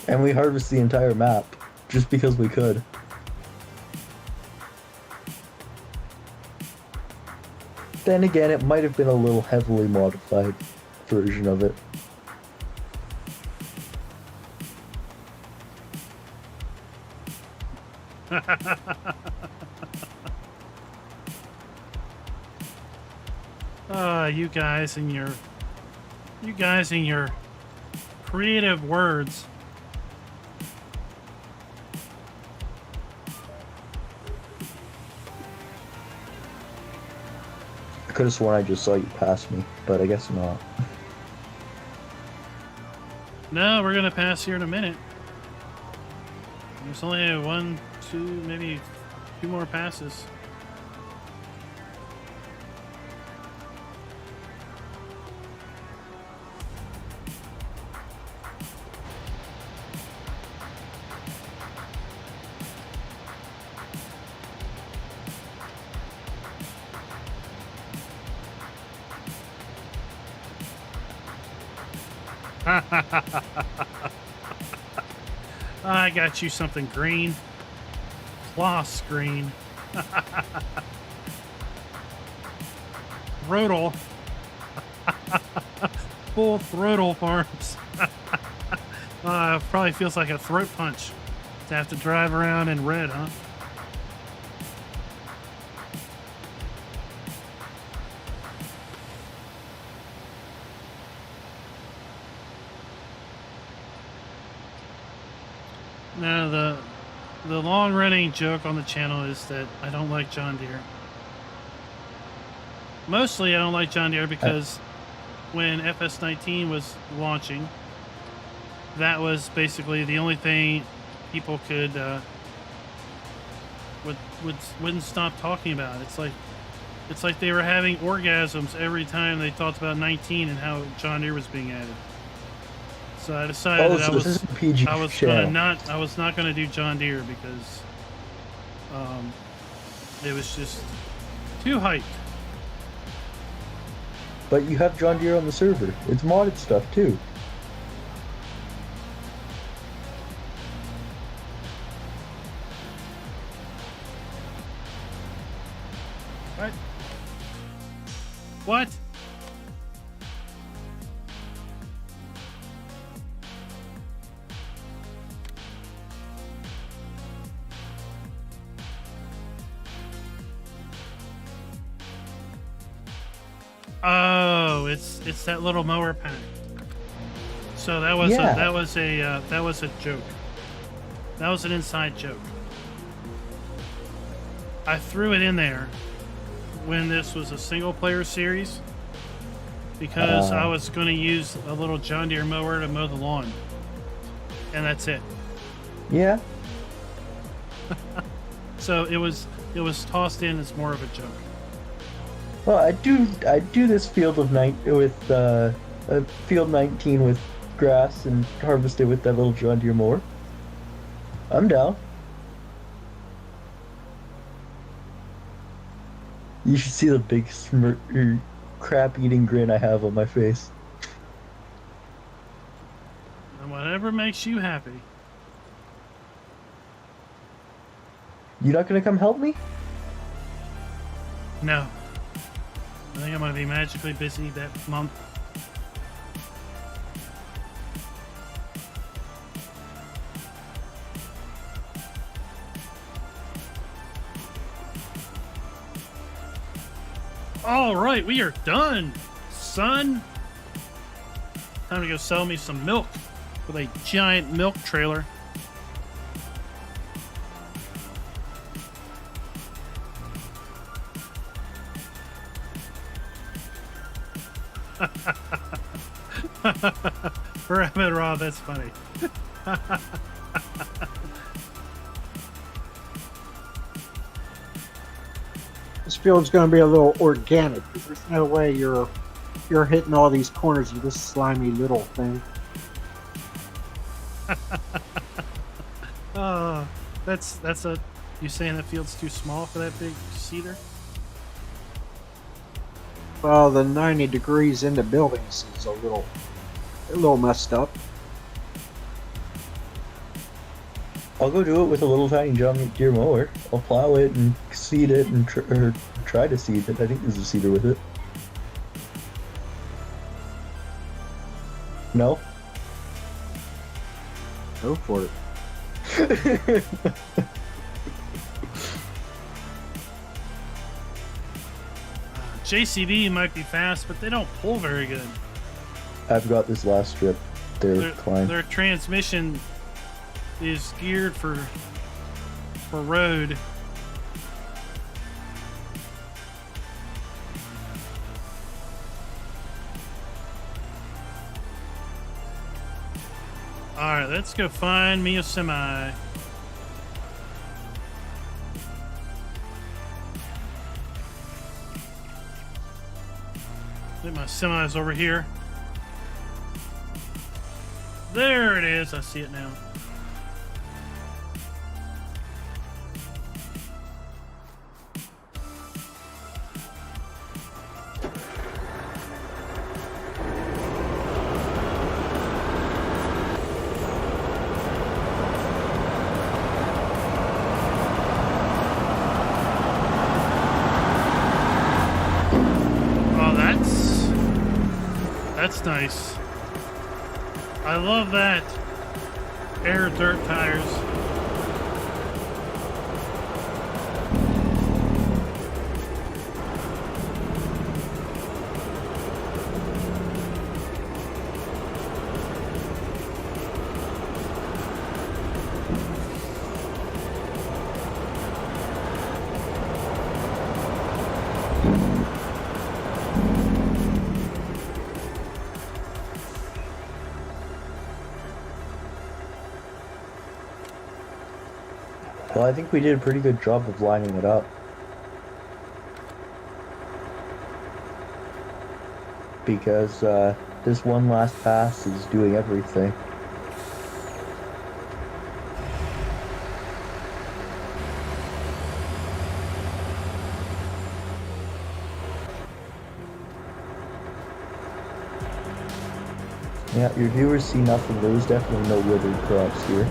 [SPEAKER 2] And we harvested the entire map, just because we could. Then again, it might have been a little heavily modified version of it.
[SPEAKER 1] You guys and your creative words.
[SPEAKER 2] I could have sworn I just saw you pass me, but I guess not.
[SPEAKER 1] No, we're gonna pass here in a minute. There's only 1, 2, maybe 2 more passes. I got you something green. Floss green. Throttle. Full throttle farms. Probably feels like a throat punch to have to drive around in red, huh? No, the long-running joke on the channel is that I don't like John Deere. Mostly, I don't like John Deere because when FS19 was launching, that was basically the only thing people could wouldn't stop talking about. It's like they were having orgasms every time they talked about 19 and how John Deere was being added. So I decided that I was not going to do John Deere because it was just too hyped.
[SPEAKER 2] But you have John Deere on the server. It's modded stuff too.
[SPEAKER 1] What? What? Oh, it's that little mower pack. So that was that was a joke. That was an inside joke. I threw it in there when this was a single player series because I was going to use a little John Deere mower to mow the lawn, and that's it.
[SPEAKER 2] Yeah.
[SPEAKER 1] So it was tossed in as more of a joke.
[SPEAKER 2] Well, I do this field of field 19 with grass and harvest it with that little John Deere mower. I'm down. You should see the big crap-eating grin I have on my face.
[SPEAKER 1] And whatever makes you happy.
[SPEAKER 2] You not gonna come help me?
[SPEAKER 1] No. I think I'm going to be magically busy that month. All right, we are done, son. Time to go sell me some milk with a giant milk trailer. Rabbit raw, that's funny.
[SPEAKER 3] This field's going to be a little organic. There's no way you're hitting all these corners with this slimy little thing.
[SPEAKER 1] That's a. You saying that field's too small for that big cedar?
[SPEAKER 3] Well, the 90 degrees in the buildings is a little messed up.
[SPEAKER 2] I'll go do it with a little tiny John Deere mower. I'll plow it and seed it and try to seed it. I think there's a seeder with it. No?
[SPEAKER 3] Go for it.
[SPEAKER 1] JCB might be fast, but they don't pull very good.
[SPEAKER 2] I've got this last strip there, Klein.
[SPEAKER 1] Their transmission is geared for road. All right, let's go find me a semi. I think my semi's over here. There it is. I see it now. That's nice. I love that. Air dirt tires.
[SPEAKER 2] Well, I think we did a pretty good job of lining it up. Because this one last pass is doing everything. Yeah, your viewers see nothing. There was definitely no withered crops here.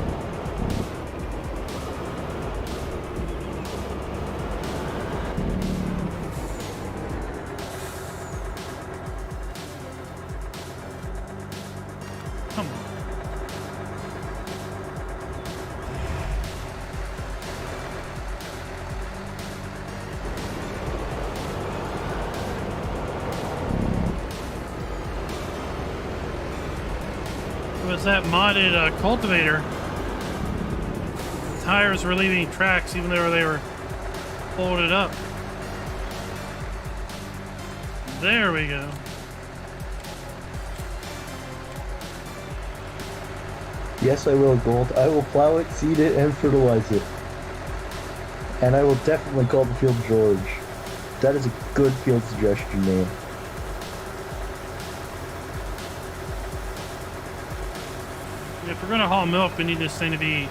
[SPEAKER 1] Was that modded cultivator? Tires were leaving tracks even though they were folded up. There we go.
[SPEAKER 2] Yes, I will, Gold. I will plow it, seed it, and fertilize it. And I will definitely call the field George. That is a good field suggestion name.
[SPEAKER 1] If we're gonna haul milk, we need this thing to be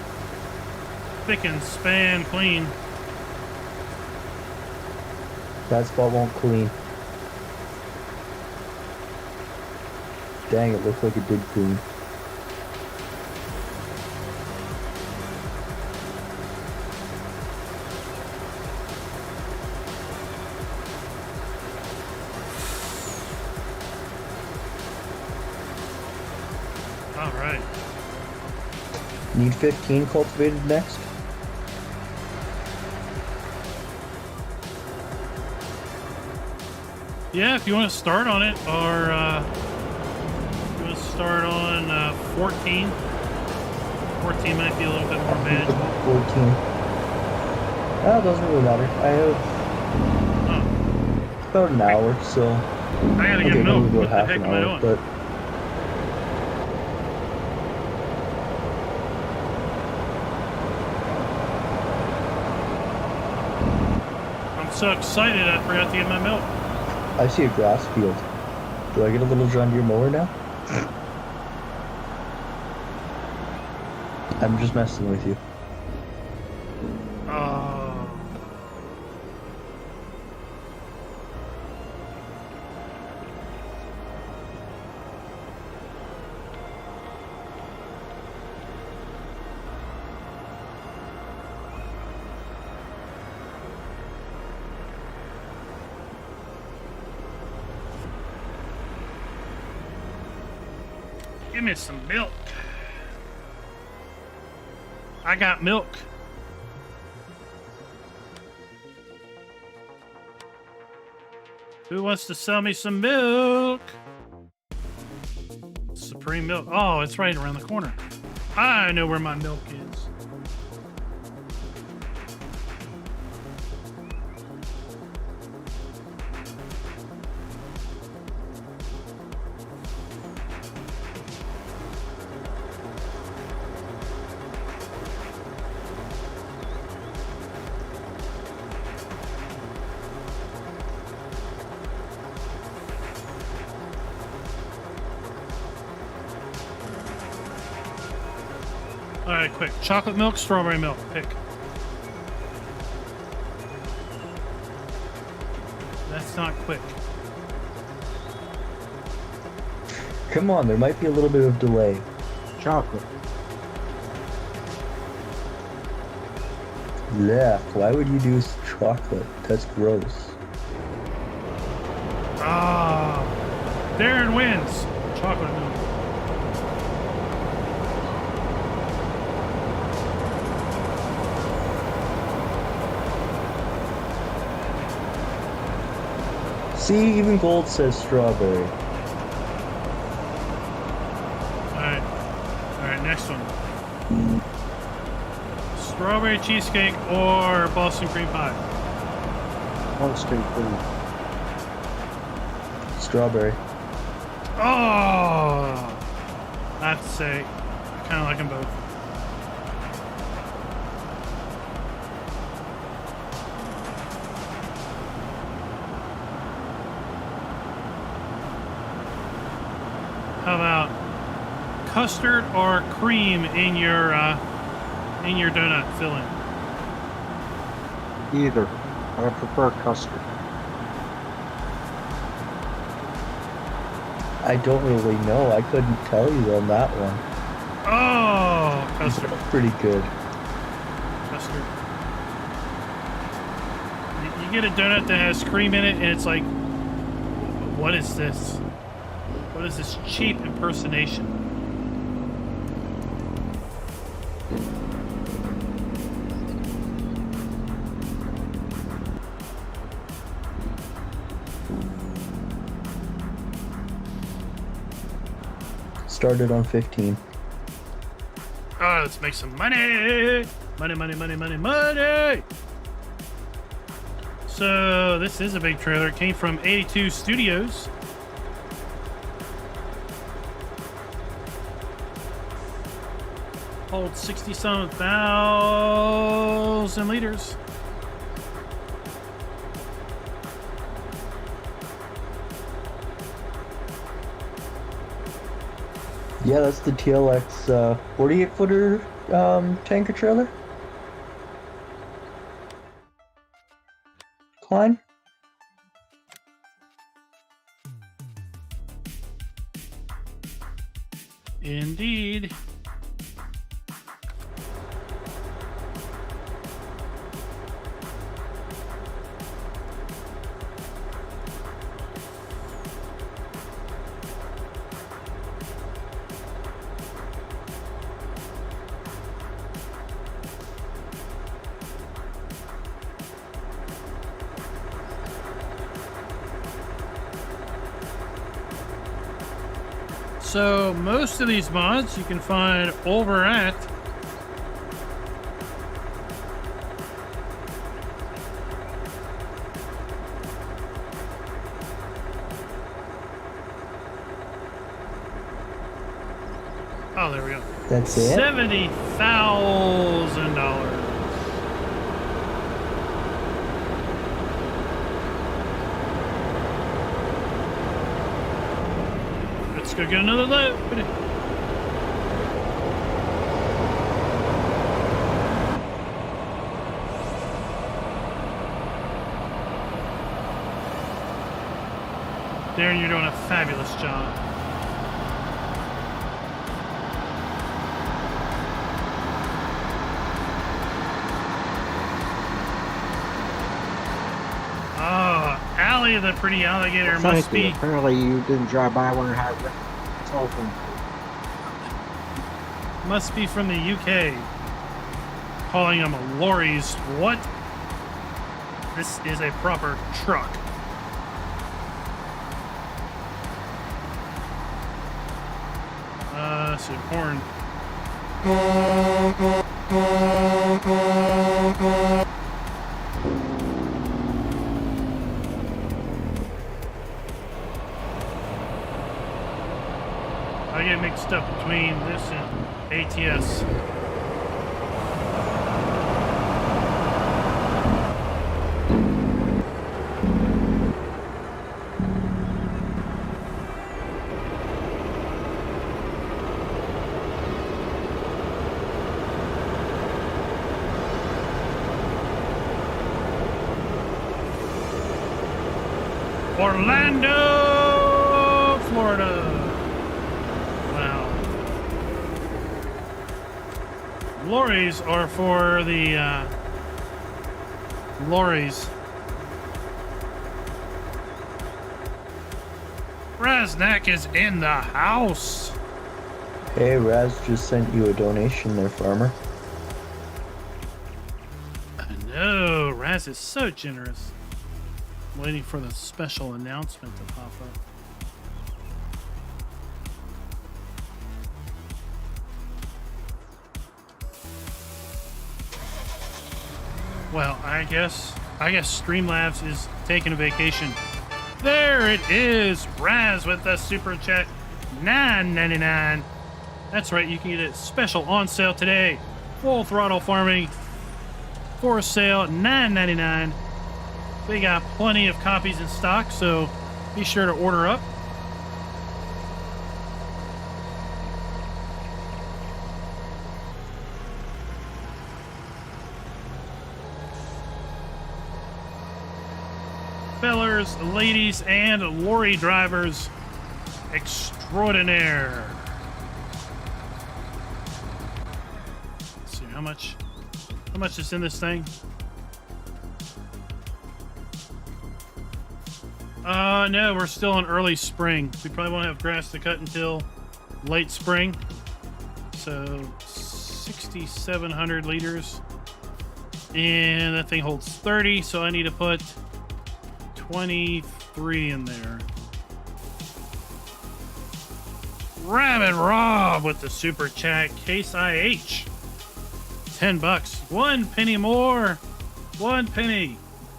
[SPEAKER 1] thick and span clean.
[SPEAKER 2] That spot won't clean. Dang, it looked like it did clean.
[SPEAKER 1] All right.
[SPEAKER 2] Need 15 cultivated next?
[SPEAKER 1] Yeah, if you want to start on it, or you want to start on 14. 14 might be a little bit more manageable.
[SPEAKER 2] 14. Well, it doesn't really matter. I have about an hour, so
[SPEAKER 1] I gotta
[SPEAKER 2] okay,
[SPEAKER 1] get milk.
[SPEAKER 2] maybe
[SPEAKER 1] What
[SPEAKER 2] about
[SPEAKER 1] the
[SPEAKER 2] half
[SPEAKER 1] heck
[SPEAKER 2] an
[SPEAKER 1] am I
[SPEAKER 2] hour,
[SPEAKER 1] doing?
[SPEAKER 2] but
[SPEAKER 1] so excited I forgot to get my milk.
[SPEAKER 2] I see a grass field. Do I get a little John Deere mower now? I'm just messing with you.
[SPEAKER 1] Oh. Give me some milk. I got milk. Who wants to sell me some milk? Supreme milk. Oh, it's right around the corner. I know where my milk is. All right, quick. Chocolate milk, strawberry milk. Pick. That's not quick.
[SPEAKER 2] Come on, there might be a little bit of delay.
[SPEAKER 3] Chocolate.
[SPEAKER 2] Yeah, why would you do chocolate? That's gross.
[SPEAKER 1] Ah, Darren wins. Chocolate milk.
[SPEAKER 2] See, even gold says strawberry.
[SPEAKER 1] Alright, next one. Strawberry cheesecake or Boston cream pie?
[SPEAKER 3] Boston cream.
[SPEAKER 2] Strawberry.
[SPEAKER 1] Oh! I have to say, I kind of like them both. How about custard or cream in your donut filling?
[SPEAKER 3] Either. I prefer custard.
[SPEAKER 2] I don't really know. I couldn't tell you on that one.
[SPEAKER 1] Oh, custard.
[SPEAKER 2] Pretty good.
[SPEAKER 1] Custard. You get a donut that has cream in it, and it's like, what is this? What is this cheap impersonation?
[SPEAKER 2] Started on 15.
[SPEAKER 1] Oh, let's make some money! Money, money, money, money, money! So, this is a big trailer. It came from 82 Studios. Holds 60-some thousand liters.
[SPEAKER 2] Yeah, that's the TLX 48-footer tanker trailer. Klein?
[SPEAKER 1] Indeed. So most of these mods you can find over at oh, there we go.
[SPEAKER 2] That's it?
[SPEAKER 1] $70,000. go get another load. Darren, you're doing a fabulous job. Oh, Allie, the pretty alligator,
[SPEAKER 3] Well,
[SPEAKER 1] must
[SPEAKER 3] thank you.
[SPEAKER 1] be
[SPEAKER 3] Apparently, you didn't drive by when I had telephone.
[SPEAKER 1] from the UK. Calling them lorries. What? This is a proper truck. So horn. I get mixed up between this and ATS. Orlando, Florida. Wow. Lorries are for the lorries. Raznak is in the house.
[SPEAKER 2] Hey, Raz just sent you a donation there, farmer.
[SPEAKER 1] I know, Raz is so generous. Waiting for the special announcement to pop up. Well, I guess Streamlabs is taking a vacation. There it is, Raz with the super chat, $9.99. That's right, you can get it special on sale today. Full throttle farming for sale, $9.99. They got plenty of copies in stock, so be sure to order up. Fellers, ladies, and lorry drivers extraordinaire. Let's see how much is in this thing. No, we're still in early spring. We probably won't have grass to cut until late spring. So 6,700 liters. And that thing holds 30, so I need to put 23 in there. Rabbit Rob with the super chat. Case IH. $10. 1 penny more. 1 penny.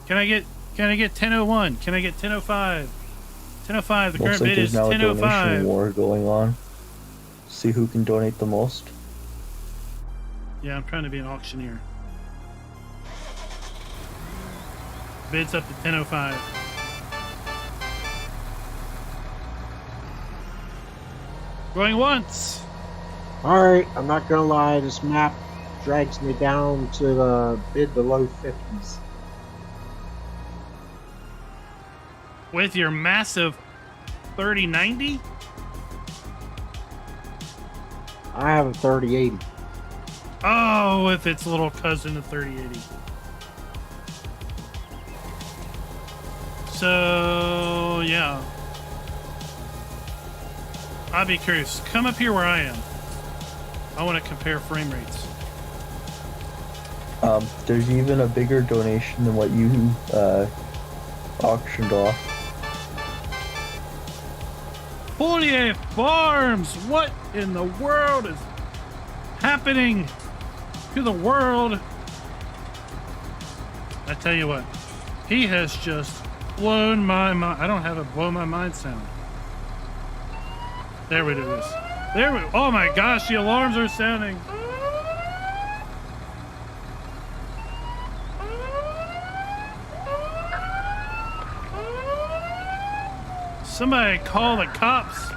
[SPEAKER 1] Can I get 1001? Can I get 1005? 1005. The current bid is 1005.
[SPEAKER 2] Looks like there's now a donation war going on. See who can donate the most.
[SPEAKER 1] Yeah, I'm trying to be an auctioneer. Bids up to 1005. Going once.
[SPEAKER 3] Alright, I'm not gonna lie, this map drags me down to the bid the low 50s.
[SPEAKER 1] With your massive 3090?
[SPEAKER 3] I have a 3080.
[SPEAKER 1] Oh, with its little cousin, the 3080. So, yeah. I'd be curious. Come up here where I am. I want to compare frame rates.
[SPEAKER 2] There's even a bigger donation than what you auctioned off.
[SPEAKER 1] Polier Farms! What in the world is happening to the world? I tell you what, he has just blown my mind. I don't have a blow my mind sound. There we do this. There we. Oh my gosh, the alarms are sounding. Somebody call the cops.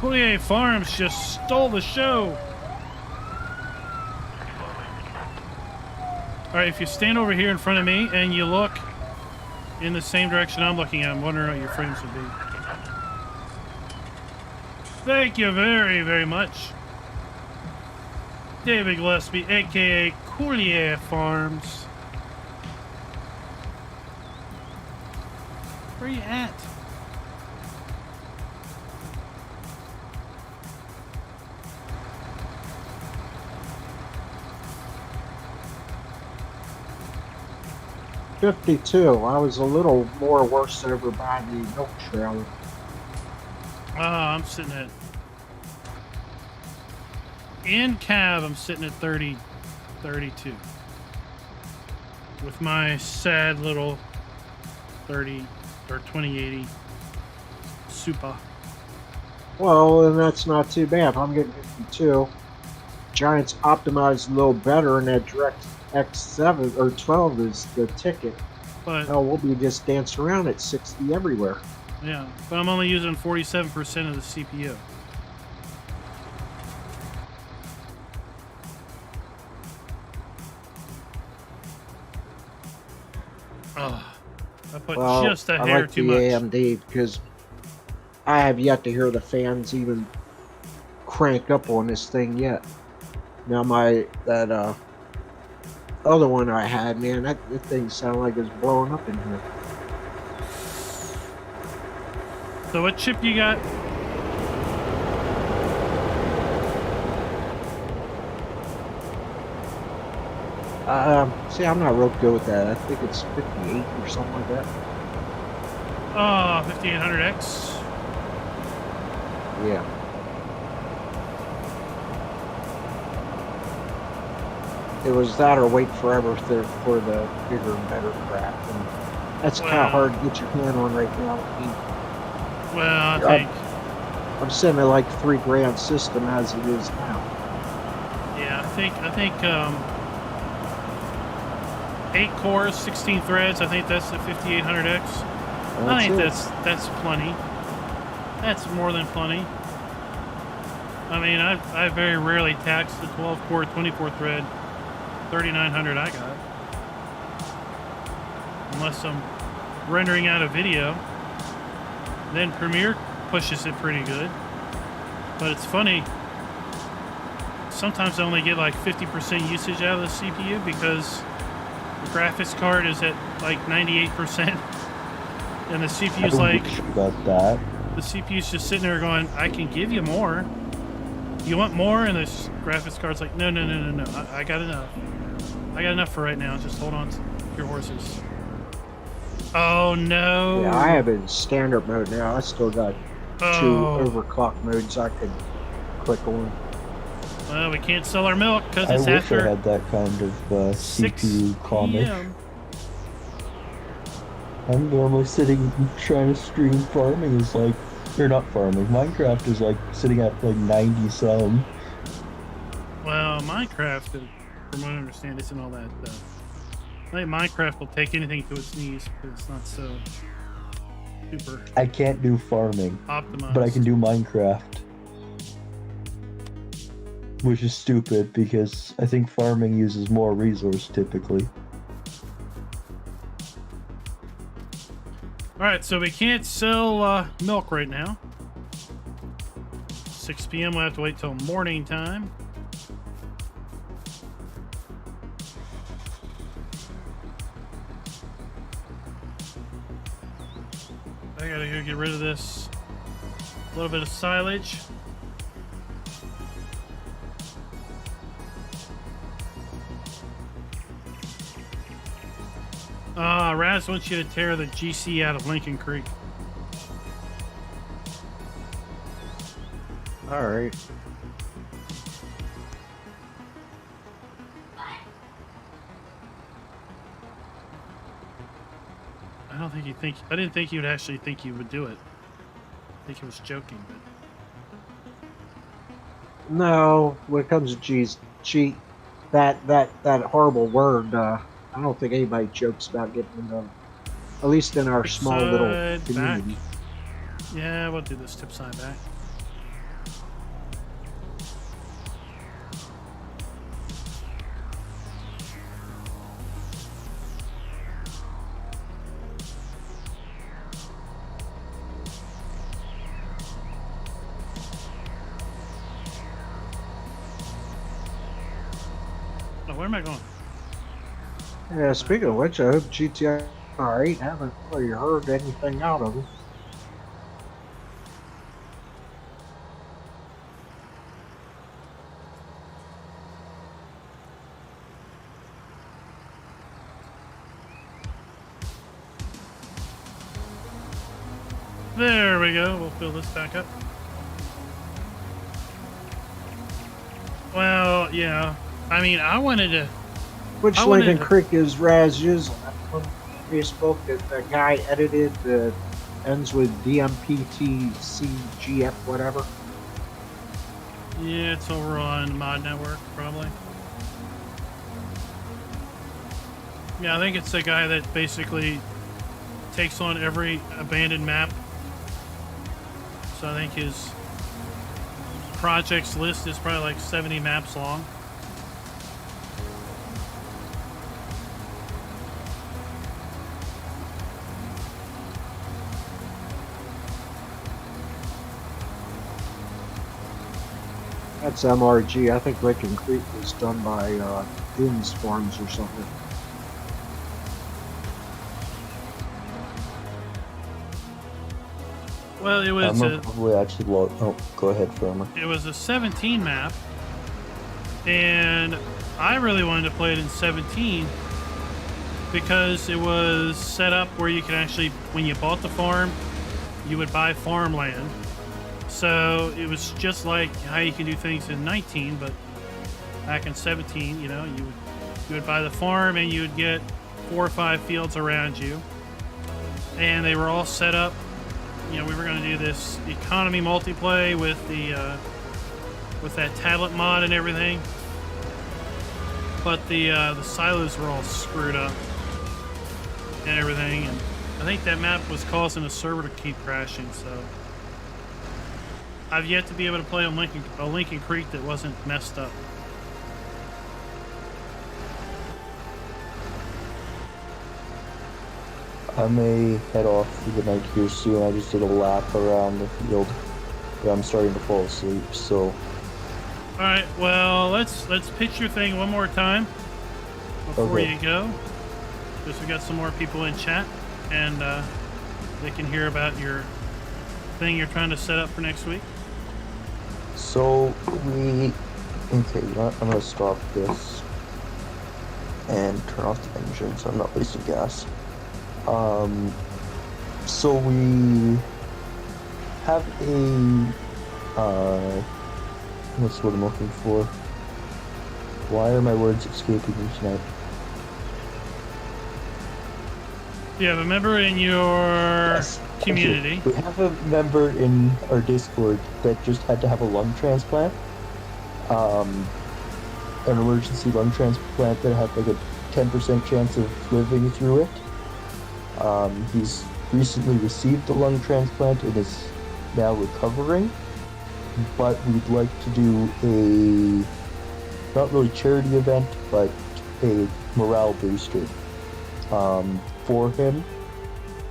[SPEAKER 1] Coulier Farms just stole the show. All right, if you stand over here in front of me and you look in the same direction I'm looking at, I'm wondering what your frames would be. Thank you very, very much. David Gillespie, aka Coulier Farms. Where are you at?
[SPEAKER 3] $52. I was a little more worse over by the milk trailer.
[SPEAKER 1] I'm sitting at... In cab, I'm sitting at 30, 32. With my sad little 30 or 2080 Super.
[SPEAKER 3] Well, and that's not too bad. I'm getting 52. Giants optimized a little better, and that direct X7 or 12 is the ticket.
[SPEAKER 1] But
[SPEAKER 3] hell, we'll be just dancing around at 60 everywhere.
[SPEAKER 1] yeah, but I'm only using 47% of the CPU. Oh, I put just a hair too much.
[SPEAKER 3] I like the AMD because I have yet to hear the fans even crank up on this thing yet. Now that other one I had, man, that thing sounded like it's blowing up in here.
[SPEAKER 1] So what chip you got?
[SPEAKER 3] See, I'm not real good with that. I think it's 58 or something like that.
[SPEAKER 1] Oh, 5800X.
[SPEAKER 3] Yeah. It was that or wait forever for the bigger and better crap. And that's kind of hard to get your hand on right now. I mean,
[SPEAKER 1] well, I think...
[SPEAKER 3] I'm sitting at like $3,000 system as it is now.
[SPEAKER 1] Yeah, I think 8 cores, 16 threads. I think that's the 5800X. I think that's plenty. That's more than plenty. I mean, I very rarely tax the 12 core, 24 thread 3900 I got, unless I'm rendering out a video. Then Premiere pushes it pretty good. But it's funny, sometimes I only get like 50% usage out of the CPU because the graphics card is at like 98%, and the CPU's like,
[SPEAKER 2] about that.
[SPEAKER 1] the CPU's just sitting there going, I can give you more. You want more? And the graphics card's like, no, I got enough. I got enough for right now. Just hold on to your horses. Oh no!
[SPEAKER 3] Yeah, I have it in standard mode now. I still got 2 overclock modes I could click on.
[SPEAKER 1] Well, we can't sell our milk because it's
[SPEAKER 2] I wish
[SPEAKER 1] after
[SPEAKER 2] I had that kind of CPU comic. I'm normally sitting trying to stream farming is like, or not farming, Minecraft is like sitting at like 90 some.
[SPEAKER 1] Well, Minecraft, from what I understand, isn't all that. I think Minecraft will take anything to its knees because it's not so super.
[SPEAKER 2] I can't do farming,
[SPEAKER 1] optimized,
[SPEAKER 2] but I can do Minecraft. Which is stupid because I think farming uses more resource typically.
[SPEAKER 1] Alright, so we can't sell milk right now. 6 p.m. we'll have to wait till morning time. I gotta go get rid of this little bit of silage. Raz wants you to tear the GC out of Lincoln Creek.
[SPEAKER 3] All right.
[SPEAKER 1] I didn't think you'd actually think you would do it. I think he was joking, but
[SPEAKER 3] no, when it comes to cheat, that horrible word. I don't think anybody jokes about getting into, at least in our small little community.
[SPEAKER 1] Back. Yeah, we'll do this tip side back. Oh, where am I going?
[SPEAKER 3] Yeah, speaking of which, I hope GTR 8 haven't really heard anything out of it.
[SPEAKER 1] There we go. We'll fill this back up. Well, yeah. I mean, I wanted to.
[SPEAKER 3] Which
[SPEAKER 1] I wanted
[SPEAKER 3] Lincoln
[SPEAKER 1] to-
[SPEAKER 3] Creek is Razzo's on Facebook that the guy edited that ends with DMPTCGF whatever.
[SPEAKER 1] Yeah, it's over on Mod Network, probably. Yeah, I think it's the guy that basically takes on every abandoned map. So I think his projects list is probably like 70 maps long.
[SPEAKER 3] That's MRG. I think Lincoln Creek was done by Dooms Farms or something.
[SPEAKER 1] Well, it was
[SPEAKER 2] I'm probably actually oh, go ahead, Farmer.
[SPEAKER 1] it was a 17 map, and I really wanted to play it in 17 because it was set up where you could actually, when you bought the farm, you would buy farmland. So it was just like how you can do things in 19, but back in 17, you know, you would buy the farm and you would get 4 or 5 fields around you, and they were all set up. You know, we were going to do this economy multiplayer with the with that tablet mod and everything, but the silos were all screwed up and everything, and I think that map was causing the server to keep crashing. So I've yet to be able to play on Lincoln Creek that wasn't messed up.
[SPEAKER 2] I may head off for the night here soon. I just did a lap around the field. Yeah, I'm starting to fall asleep, so.
[SPEAKER 1] All right, well, let's pitch your thing one more time before
[SPEAKER 2] Okay.
[SPEAKER 1] you go, because we got some more people in chat, and they can hear about your thing you're trying to set up for next week.
[SPEAKER 2] So okay, you know what? I'm gonna stop this and turn off the engine so I'm not wasting gas. So we have a what's what I'm looking for? Why are my words escaping me tonight?
[SPEAKER 1] You have a member in your community.
[SPEAKER 2] Okay. We have a member in our Discord that just had to have a lung transplant. An emergency lung transplant that had like a 10% chance of living through it. He's recently received the lung transplant and is now recovering. But we'd like to do a, not really charity event, but a morale booster for him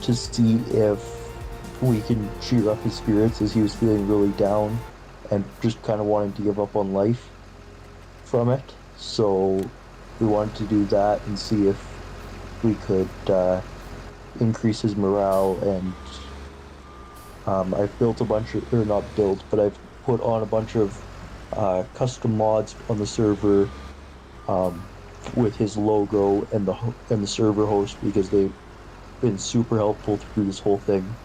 [SPEAKER 2] to see if we can cheer up his spirits, as he was feeling really down and just kind of wanting to give up on life from it. So we wanted to do that and see if we could increase his morale. And I've built a bunch of, or not built, but I've put on a bunch of custom mods on the server with his logo and the server host, because they've been super helpful through this whole thing.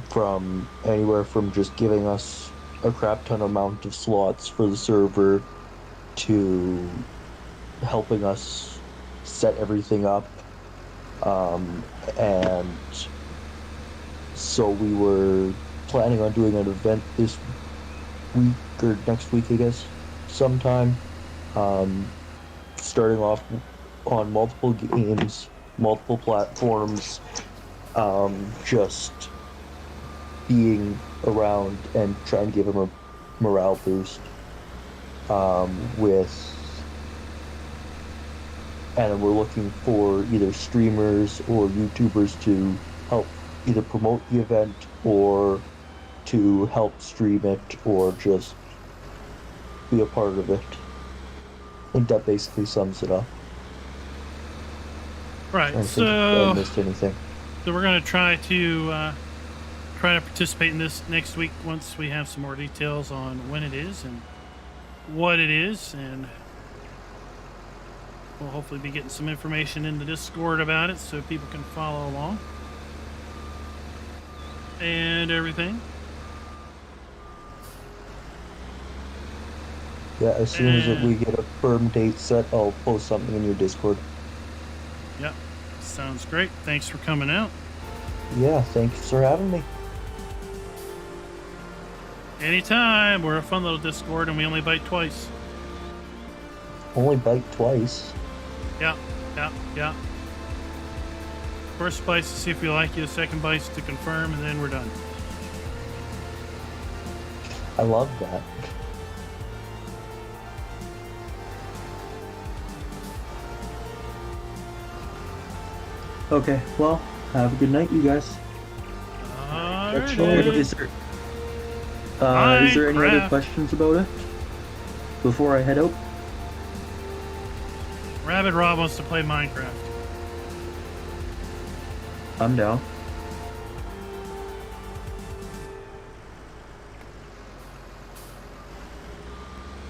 [SPEAKER 2] From anywhere from just giving us a crap ton amount of slots for the server to helping us set everything up. And so we were planning on doing an event this week or next week, I guess, sometime. Starting off on multiple games, multiple platforms, just being around and trying to give him a morale boost and we're looking for either streamers or YouTubers to help either promote the event or to help stream it, or just be a part of it. I think that basically sums it up.
[SPEAKER 1] Right.
[SPEAKER 2] I think if I missed anything.
[SPEAKER 1] So we're going to try to participate in this next week once we have some more details on when it is and what it is, and we'll hopefully be getting some information in the Discord about it so people can follow along and everything.
[SPEAKER 2] Yeah, as soon as we get a firm date set, I'll post something in your Discord.
[SPEAKER 1] Yep, sounds great. Thanks for coming out.
[SPEAKER 2] Yeah, thanks for having me.
[SPEAKER 1] Anytime. We're a fun little Discord, and we only bite twice.
[SPEAKER 2] Only bite twice.
[SPEAKER 1] Yeah. First bite to see if we like you, the second bite to confirm, and then we're done.
[SPEAKER 2] I love that. Okay, well, have a good night, you guys.
[SPEAKER 1] Alrighty.
[SPEAKER 2] Is there any other questions about it before I head out?
[SPEAKER 1] Rabbit Rob wants to play Minecraft.
[SPEAKER 2] I'm down.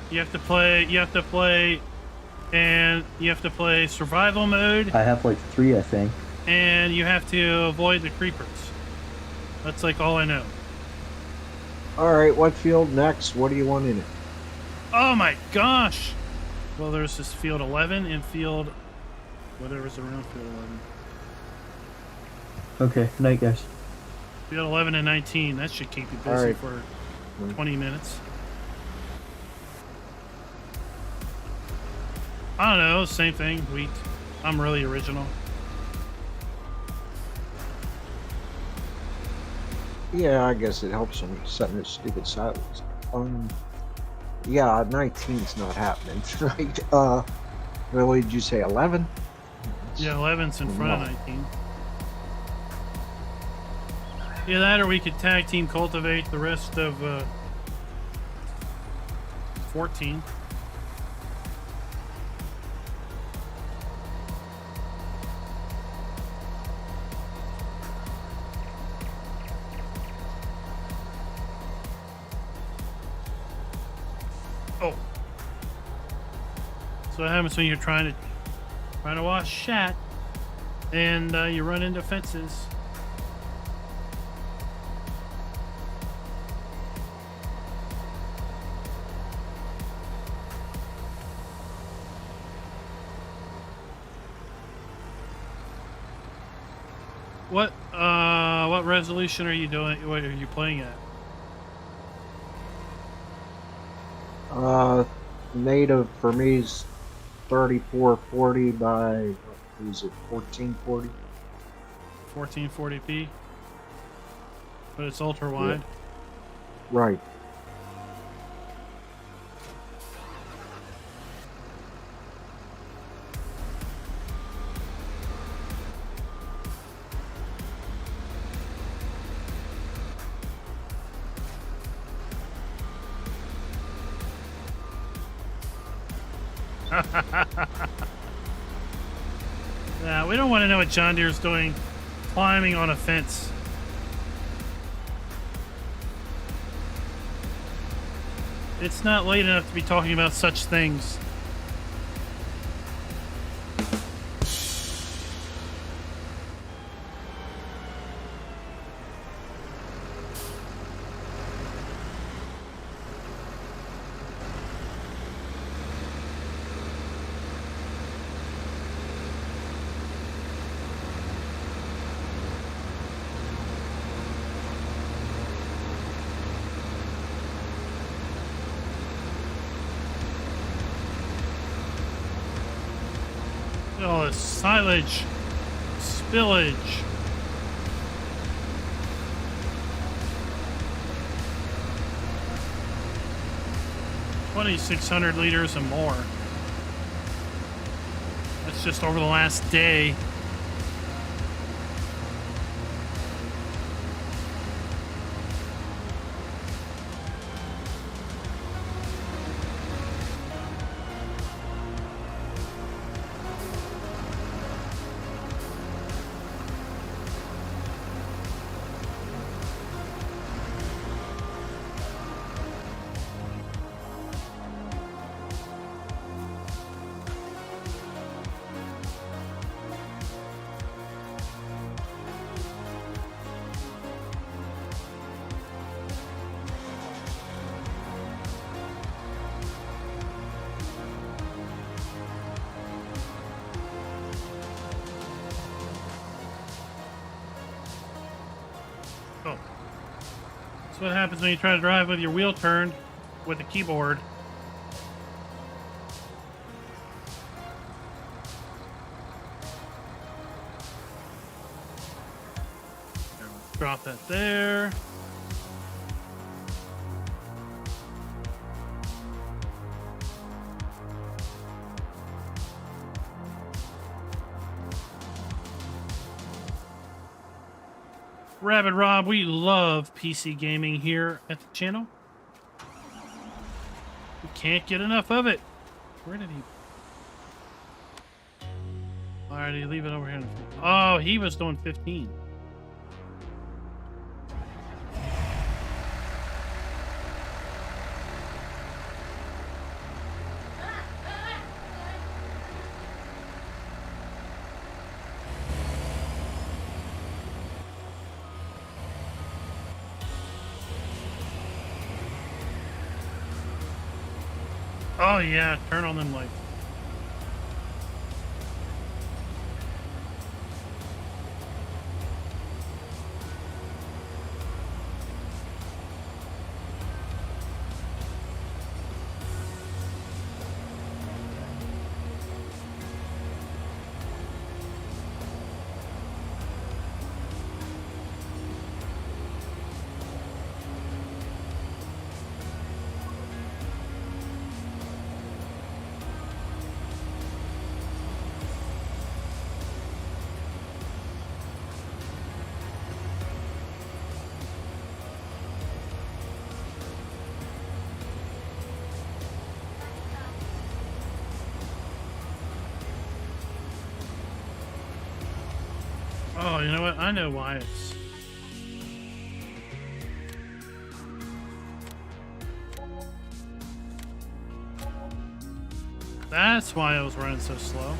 [SPEAKER 1] You have to play survival mode,
[SPEAKER 2] I have like 3, I think.
[SPEAKER 1] and you have to avoid the creepers. That's like all I know.
[SPEAKER 3] All right, what field next? What do you want in it?
[SPEAKER 1] Oh my gosh! Well, there's this field 11 and field whatever's around field 11.
[SPEAKER 2] Okay, night, guys.
[SPEAKER 1] Field 11 and 19. That should keep you busy
[SPEAKER 3] All right.
[SPEAKER 1] for 20 minutes. I don't know, same thing, wheat. I'm really original.
[SPEAKER 3] Yeah, I guess it helps them setting their stupid silos. Yeah, 19's not happening tonight. What did you say, 11?
[SPEAKER 1] Yeah, 11's in front of 19. Yeah, that or we could tag team cultivate the rest of 14. Oh. So what happens when you're trying to wash shat and you run into fences? What resolution are you doing? What are you playing at?
[SPEAKER 3] Native for me is 3440 by, what is it, 1440?
[SPEAKER 1] 1440p, but it's ultra wide.
[SPEAKER 3] Yeah. Right.
[SPEAKER 1] Yeah, we don't want to know what John Deere's doing climbing on a fence. It's not late enough to be talking about such things. Oh, the silage, spillage. $2,600 liters and more. That's just over the last day. what happens when you try to drive with your wheel turned with the keyboard. Drop that there. Rabbit Rob, we love PC gaming here at the channel. We can't get enough of it. Where did he? Why did he leave it over here? Oh, he was doing 15. Oh yeah, turn on them lights. Oh, you know what? I know why it's... That's why I was running so slow.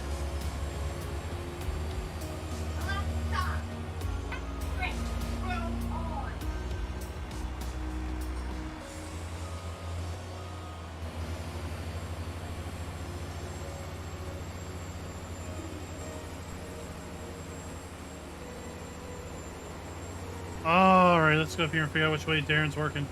[SPEAKER 1] Alright, let's go up here and figure out which way Darren's working.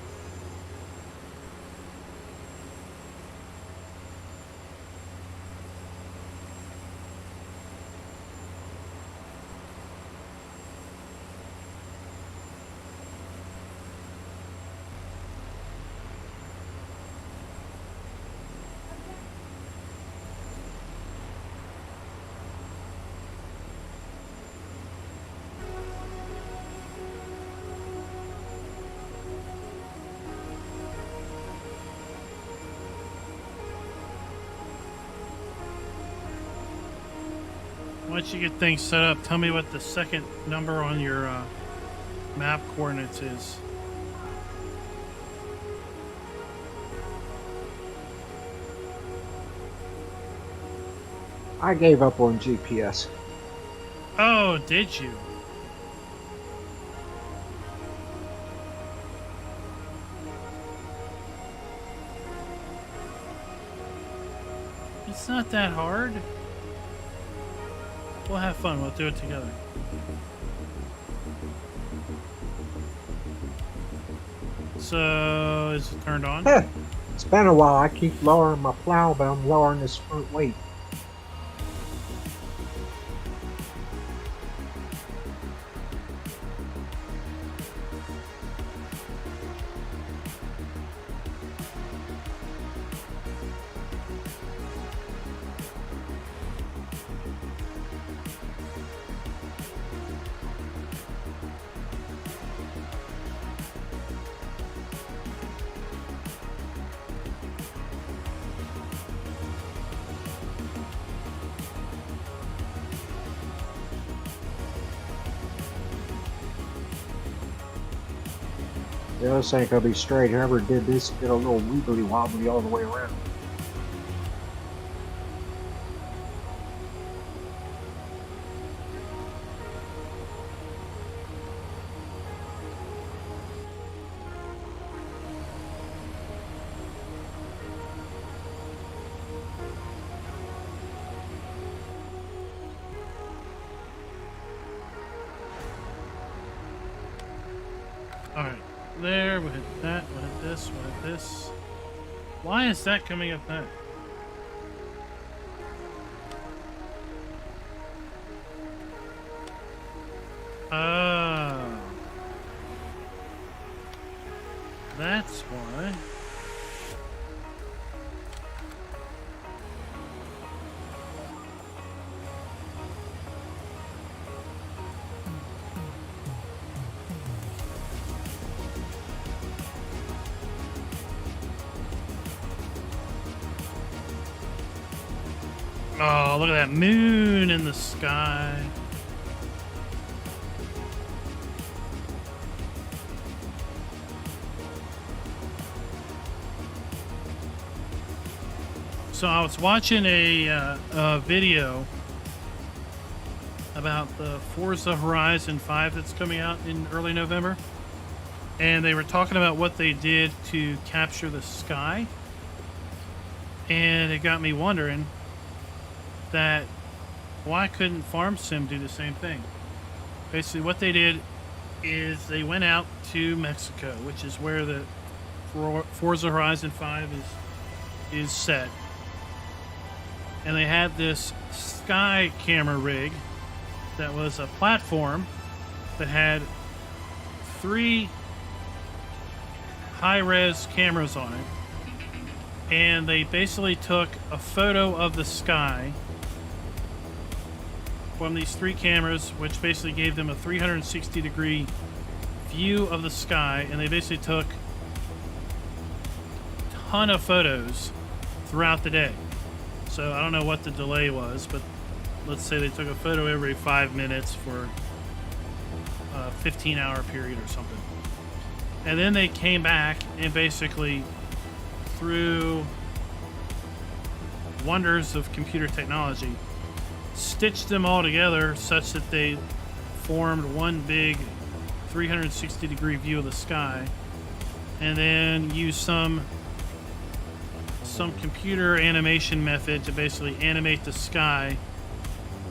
[SPEAKER 1] Once you get things set up, tell me what the second number on your map coordinates is.
[SPEAKER 3] I gave up on GPS.
[SPEAKER 1] Oh, did you? It's not that hard. We'll have fun. We'll do it together. So, is it turned on?
[SPEAKER 3] It's been a while. I keep lowering my plow, but I'm lowering this front weight. Yeah, this ain't gonna be straight. Whoever did this did a little wibbly wobbly all the way around.
[SPEAKER 1] Alright. There there, we'll hit that, we'll hit this, we'll hit this. Why is that coming up that? Oh. That's why. Oh, look at that moon in the sky. So I was watching a video about the Forza Horizon 5 that's coming out in early November. And they were talking about what they did to capture the sky. And it got me wondering that why couldn't Farm Sim do the same thing? Basically what they did is they went out to Mexico, which is where the Forza Horizon 5 is set. And they had this sky camera rig that was a platform that had 3 high-res cameras on it. And they basically took a photo of the sky from these 3 cameras, which basically gave them a 360-degree view of the sky, and they basically took a ton of photos throughout the day. So I don't know what the delay was, but let's say they took a photo every 5 minutes for a 15-hour period or something. And then they came back and basically, through wonders of computer technology, stitched them all together such that they formed one big 360-degree view of the sky, and then used some computer animation method to basically animate the sky.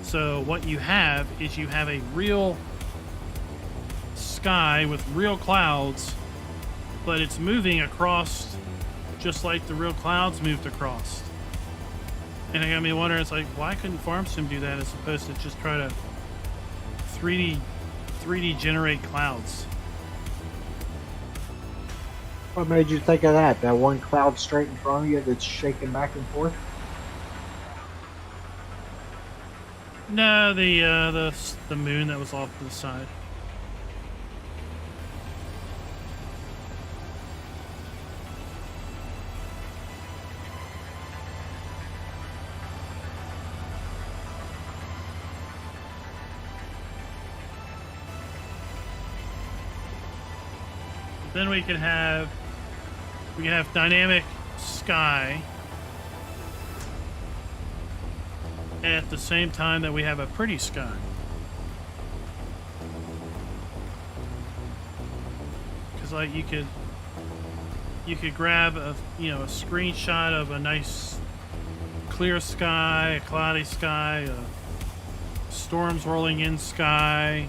[SPEAKER 1] So what you have is you have a real sky with real clouds, but it's moving across just like the real clouds moved across. And it got me wondering, it's like, why couldn't Farm Sim do that as opposed to just try to 3D generate clouds?
[SPEAKER 3] What made you think of that? That one cloud straight in front of you that's shaking back and forth?
[SPEAKER 1] No, the moon that was off to the side. Then we can have dynamic sky at the same time that we have a pretty sky. Because like you could grab a screenshot of a nice clear sky, a cloudy sky, storms rolling in sky.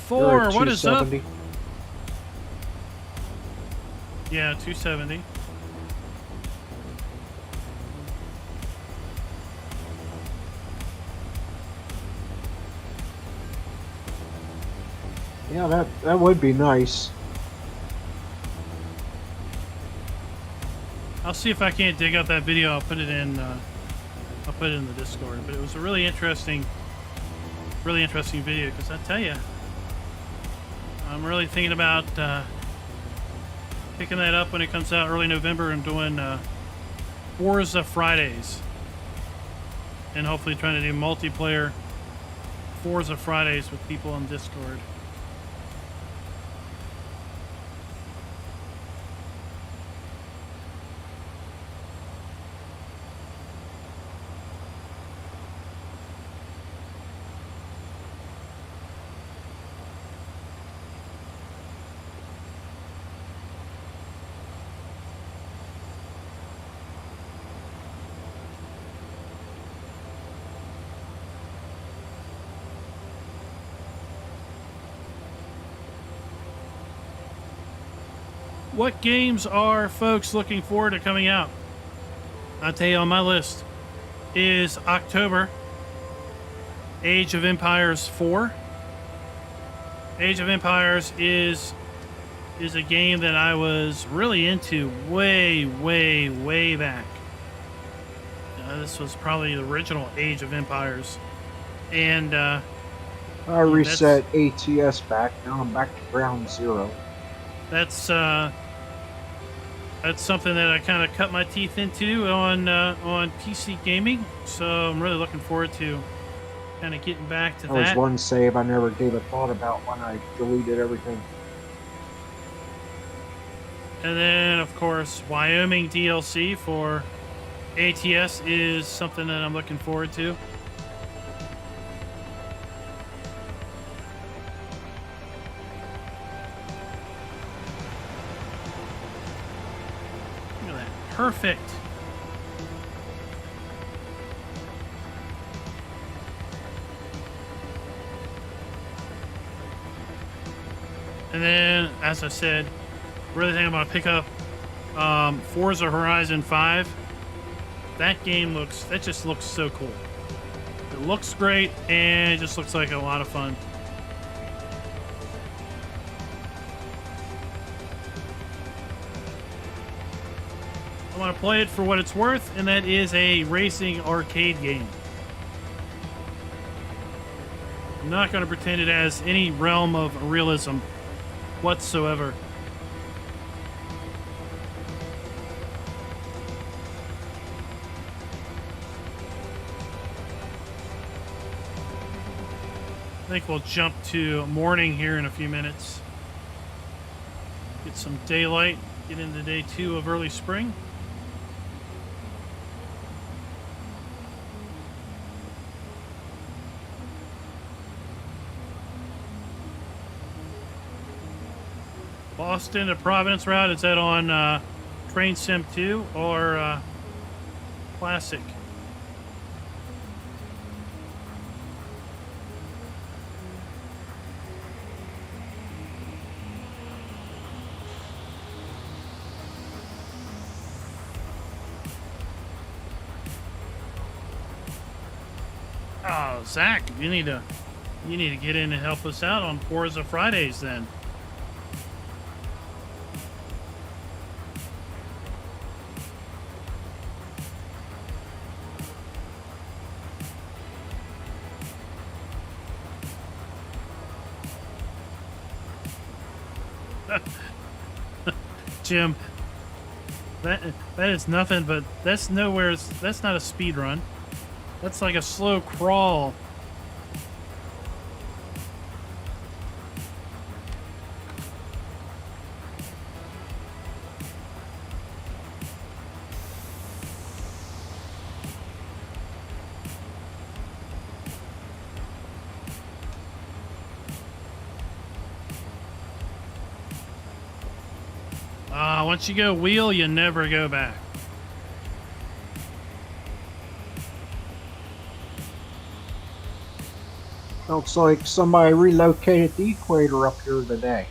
[SPEAKER 1] Four, what is up? Yeah, 270.
[SPEAKER 3] Yeah, that would be nice.
[SPEAKER 1] I'll see if I can't dig up that video. I'll put it in the Discord. But it was a really interesting video, because I tell you, I'm really thinking about picking that up when it comes out early November and doing Forza Fridays, and hopefully trying to do multiplayer Forza Fridays with people on Discord. What games are folks looking forward to coming out? I'll tell you, on my list is October, Age of Empires 4. Age of Empires is a game that I was really into way back. This was probably the original Age of Empires. And
[SPEAKER 3] I reset ATS back. Now I'm back to ground zero.
[SPEAKER 1] That's something that I kind of cut my teeth into on PC gaming. So I'm really looking forward to kind of getting back to that.
[SPEAKER 3] That was one save I never gave a thought about when I deleted everything.
[SPEAKER 1] And then, of course, Wyoming DLC for ATS is something that I'm looking forward to. Look at that. Perfect. And then, as I said, really think I'm going to pick up Forza Horizon 5. That just looks so cool. It looks great, and it just looks like a lot of fun. I want to play it for what it's worth, and that is a racing arcade game. I'm not going to pretend it has any realm of realism whatsoever. I think we'll jump to morning here in a few minutes. Get some daylight, get into day 2 of early spring. Boston to Providence route, is that on Train Sim 2 or Classic? Oh, Zach, you need to get in and help us out on Forza Fridays then. Jim, that is nothing but that's not a speed run. That's like a slow crawl. Once you go wheel, you never go back.
[SPEAKER 3] Looks like somebody relocated the equator up here today.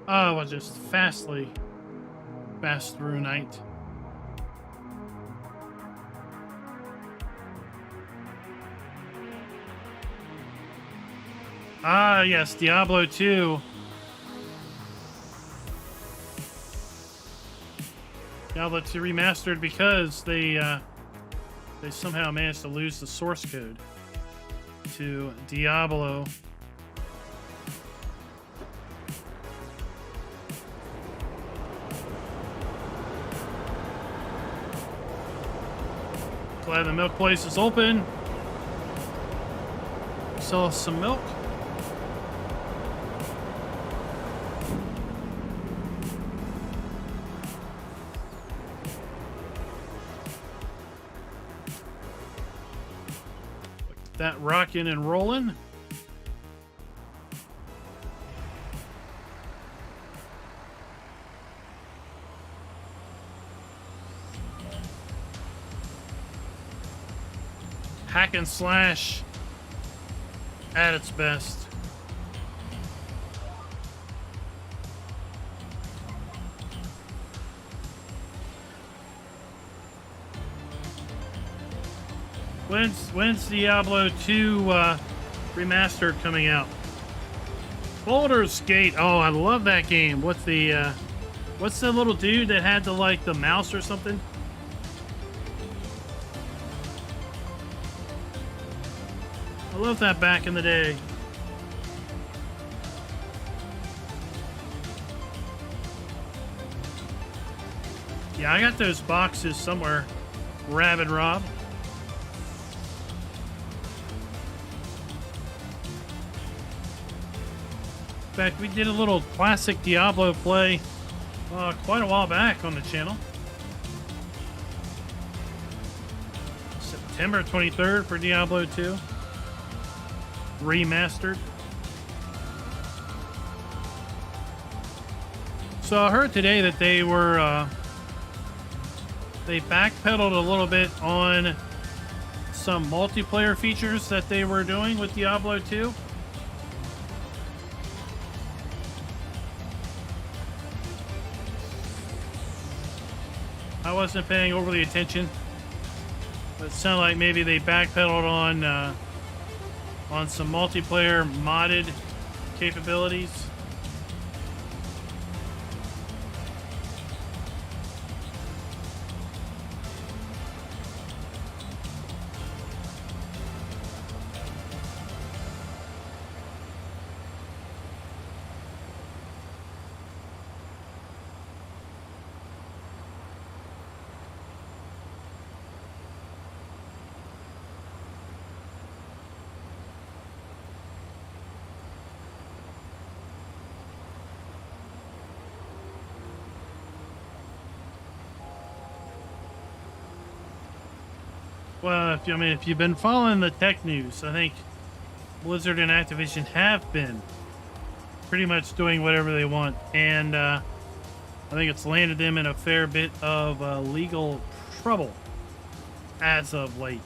[SPEAKER 1] Oh, we'll just fast through night. Ah, yes, Diablo 2. Diablo 2 remastered because they somehow managed to lose the source code to Diablo. Glad the milk place is open. Sell us some milk. That rocking and rolling. hack and slash at its best. When's Diablo 2 remastered coming out? Baldur's Gate. Oh, I love that game. What's the little dude that had the mouse or something? I love that back in the day. Yeah, I got those boxes somewhere. Rabid Rob. In fact, we did a little classic Diablo play quite a while back on the channel. September 23rd for Diablo 2. Remastered. So I heard today that they were they backpedaled a little bit on some multiplayer features that they were doing with Diablo 2. I wasn't paying overly attention, but it sounded like maybe they backpedaled on some multiplayer modded capabilities. Well, if you've been following the tech news, I think Blizzard and Activision have been pretty much doing whatever they want, and I think it's landed them in a fair bit of legal trouble as of late.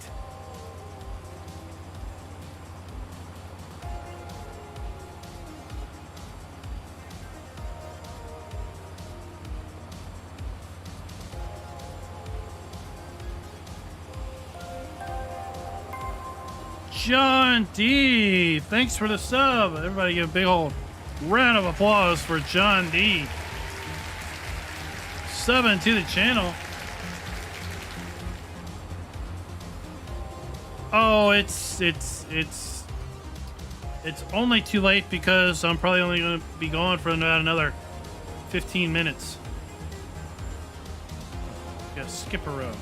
[SPEAKER 1] John D, thanks for the sub. Everybody give a big old round of applause for John D. Subbing to the channel. Oh, it's only too late because I'm probably only going to be gone for about another 15 minutes. Got skip a row.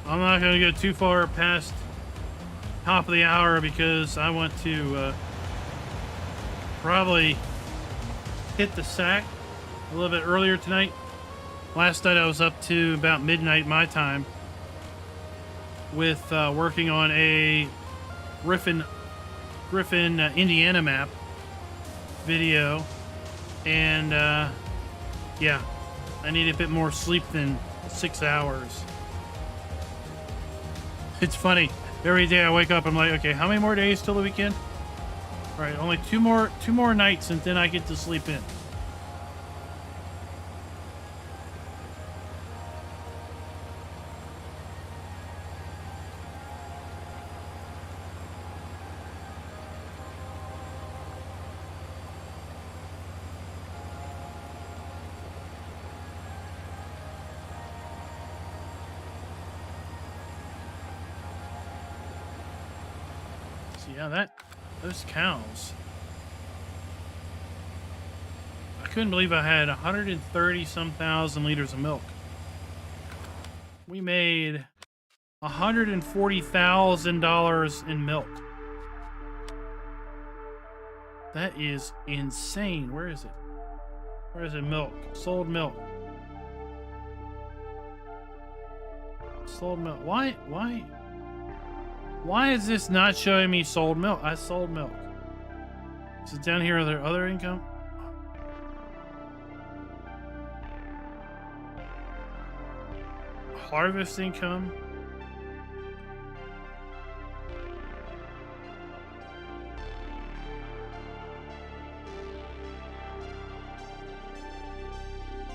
[SPEAKER 1] I'm not going to go too far past top of the hour because I want to probably hit the sack a little bit earlier tonight. Last night I was up to about midnight my time with working on a Griffin, Indiana map video, and yeah, I need a bit more sleep than 6 hours. It's funny. Every day I wake up, I'm like, okay, how many more days till the weekend? All right, only two more nights, and then I get to sleep in. Yeah, those cows. I couldn't believe I had 130-some thousand liters of milk. We made $140,000 in milk. That is insane. Where is it? Where is it? Milk. Sold milk. Sold milk. Why is this not showing me sold milk? I sold milk. So down here, are there other income? Harvest income.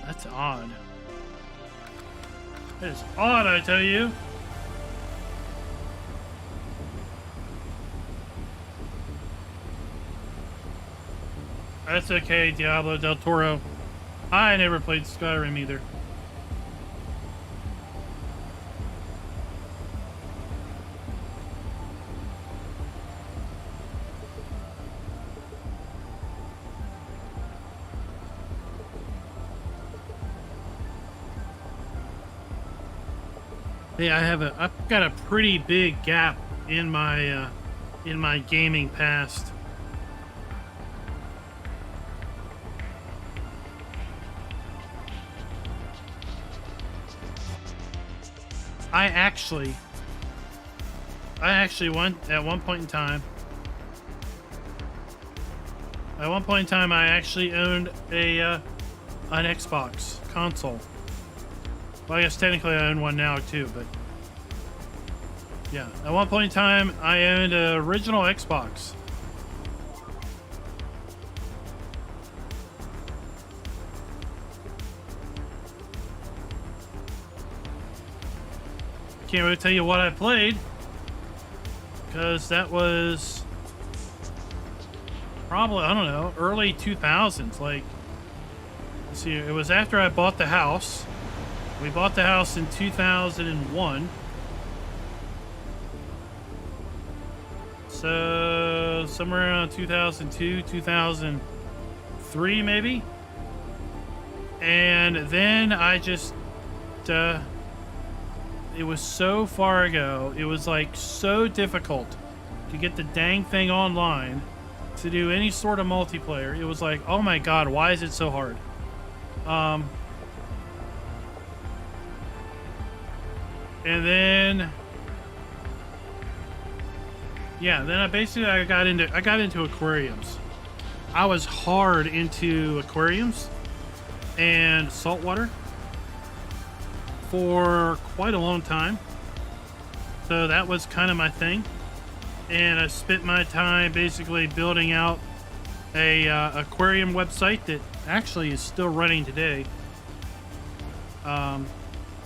[SPEAKER 1] That's odd. That is odd, I tell you. That's okay, Diablo del Toro. I never played Skyrim either. Yeah, I've got a pretty big gap in my gaming past. I actually went at one point in time. At one point in time, I actually owned an Xbox console. Well, I guess technically I own one now too, but yeah. At one point in time, I owned an original Xbox. Can't really tell you what I played, because that was probably, I don't know, early 2000s. Like, let's see, it was after I bought the house. We bought the house in 2001. So somewhere around 2002, 2003 maybe. And then I just, it was so far ago. It was like so difficult to get the dang thing online to do any sort of multiplayer. It was like, oh my God, why is it so hard? And then, yeah, then I got into aquariums. I was hard into aquariums and saltwater for quite a long time. So that was kind of my thing. And I spent my time basically building out a aquarium website that actually is still running today.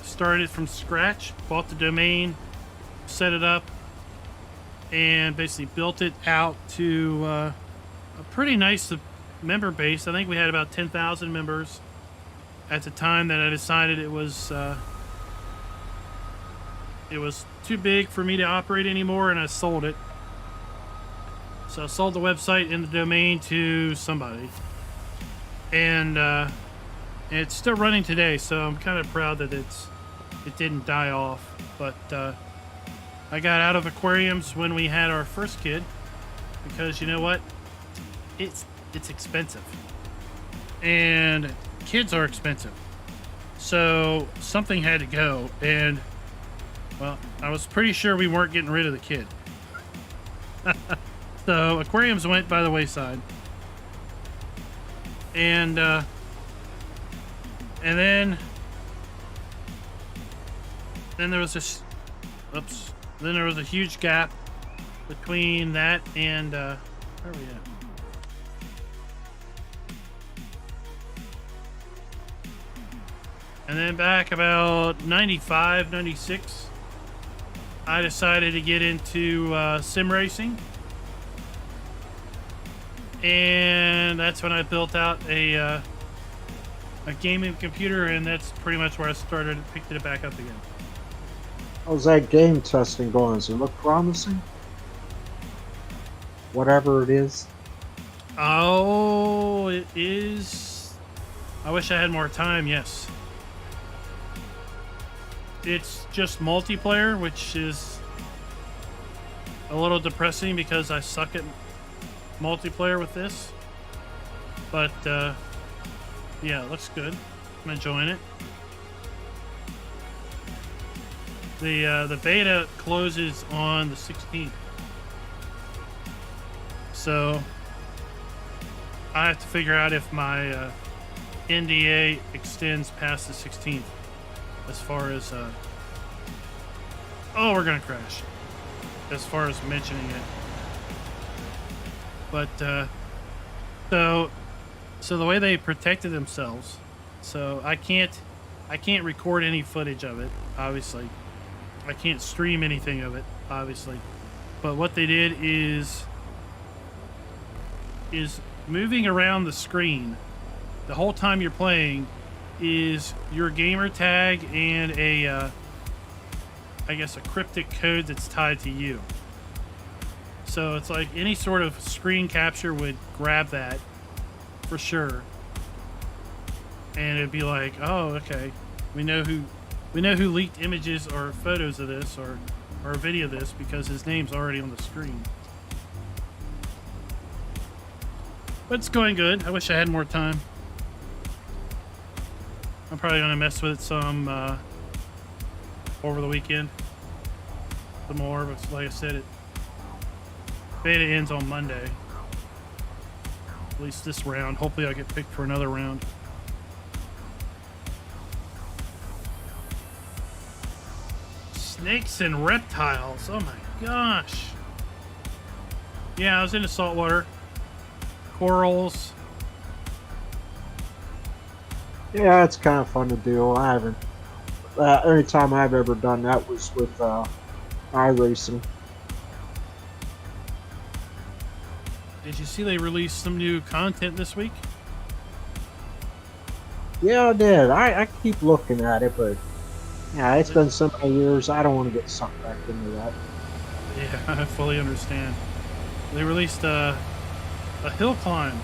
[SPEAKER 1] Started from scratch, bought the domain, set it up, and basically built it out to a pretty nice member base. I think we had about 10,000 members at the time that I decided it was too big for me to operate anymore, and I sold it. So I sold the website and the domain to somebody, and it's still running today. So I'm kind of proud that it didn't die off. But I got out of aquariums when we had our first kid, because you know what? It's expensive, and kids are expensive. So something had to go, and well, I was pretty sure we weren't getting rid of the kid. So aquariums went by the wayside, and then there was this, then there was a huge gap between that and where are we at? And then back about 95, 96, I decided to get into sim racing. And that's when I built out a gaming computer, and that's pretty much where I started, picked it back up again.
[SPEAKER 3] How's that game testing going? Does it look promising? Whatever it is.
[SPEAKER 1] Oh, it is. I wish I had more time, yes. It's just multiplayer, which is a little depressing because I suck at multiplayer with this. But, yeah, it looks good. I'm enjoying it. The beta closes on the 16th. So, I have to figure out if my NDA extends past the 16th as far as oh, we're gonna crash as far as mentioning it. But so the way they protected themselves, so I can't record any footage of it, obviously. I can't stream anything of it, obviously. But what they did is moving around the screen the whole time you're playing is your gamer tag and a I guess a cryptic code that's tied to you. So it's like any sort of screen capture would grab that for sure, and it'd be like, oh, okay, we know who leaked images or photos of this or a video of this because his name's already on the screen. But it's going good. I wish I had more time. I'm probably gonna mess with it some over the weekend. Some more, but like I said, beta ends on Monday. At least this round. Hopefully I'll get picked for another round. Snakes and reptiles. Oh my gosh. Yeah, I was into saltwater. Corals.
[SPEAKER 3] Yeah, it's kind of fun to do. I haven't. Only time I've ever done that was with iRacing.
[SPEAKER 1] Did you see they released some new content this week?
[SPEAKER 3] Yeah, I did. I keep looking at it, but yeah, it's been so many years. I don't want to get sucked back into that.
[SPEAKER 1] Yeah, I fully understand. They released a hill climb.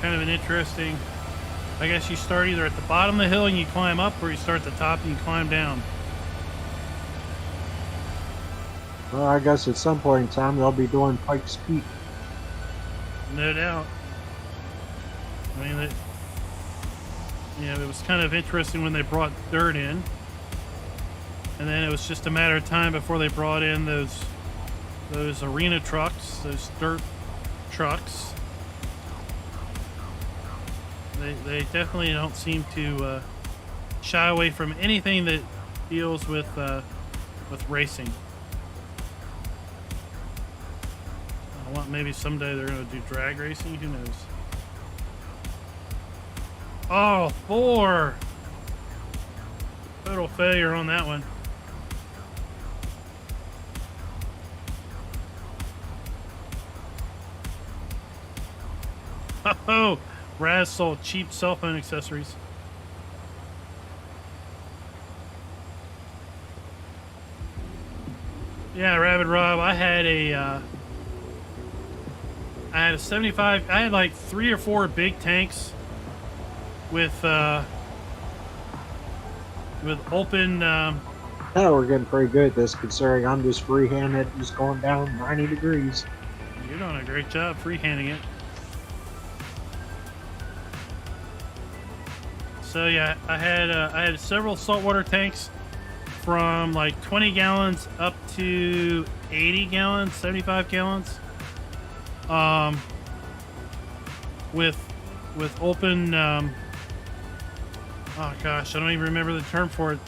[SPEAKER 1] Kind of an interesting. I guess you start either at the bottom of the hill and you climb up, or you start at the top and you climb down.
[SPEAKER 3] Well, I guess at some point in time they'll be doing Pikes Peak.
[SPEAKER 1] No doubt. I mean, it was kind of interesting when they brought dirt in, and then it was just a matter of time before they brought in those arena trucks, those dirt trucks. They definitely don't seem to shy away from anything that deals with racing. I want maybe someday they're going to do drag racing. Who knows? Oh, 4! Total failure on that one. Oh, Razzo sold cheap cell phone accessories. Yeah, Rabbit Rob, I had a 75. I had like 3 or 4 big tanks with open.
[SPEAKER 3] Yeah, we're getting pretty good at this, considering I'm just freehanded, just going down 90 degrees.
[SPEAKER 1] You're doing a great job freehanding it. So yeah, I had several saltwater tanks from like 20 gallons up to 80 gallons, 75 gallons. With open. Oh gosh, I don't even remember the term for it.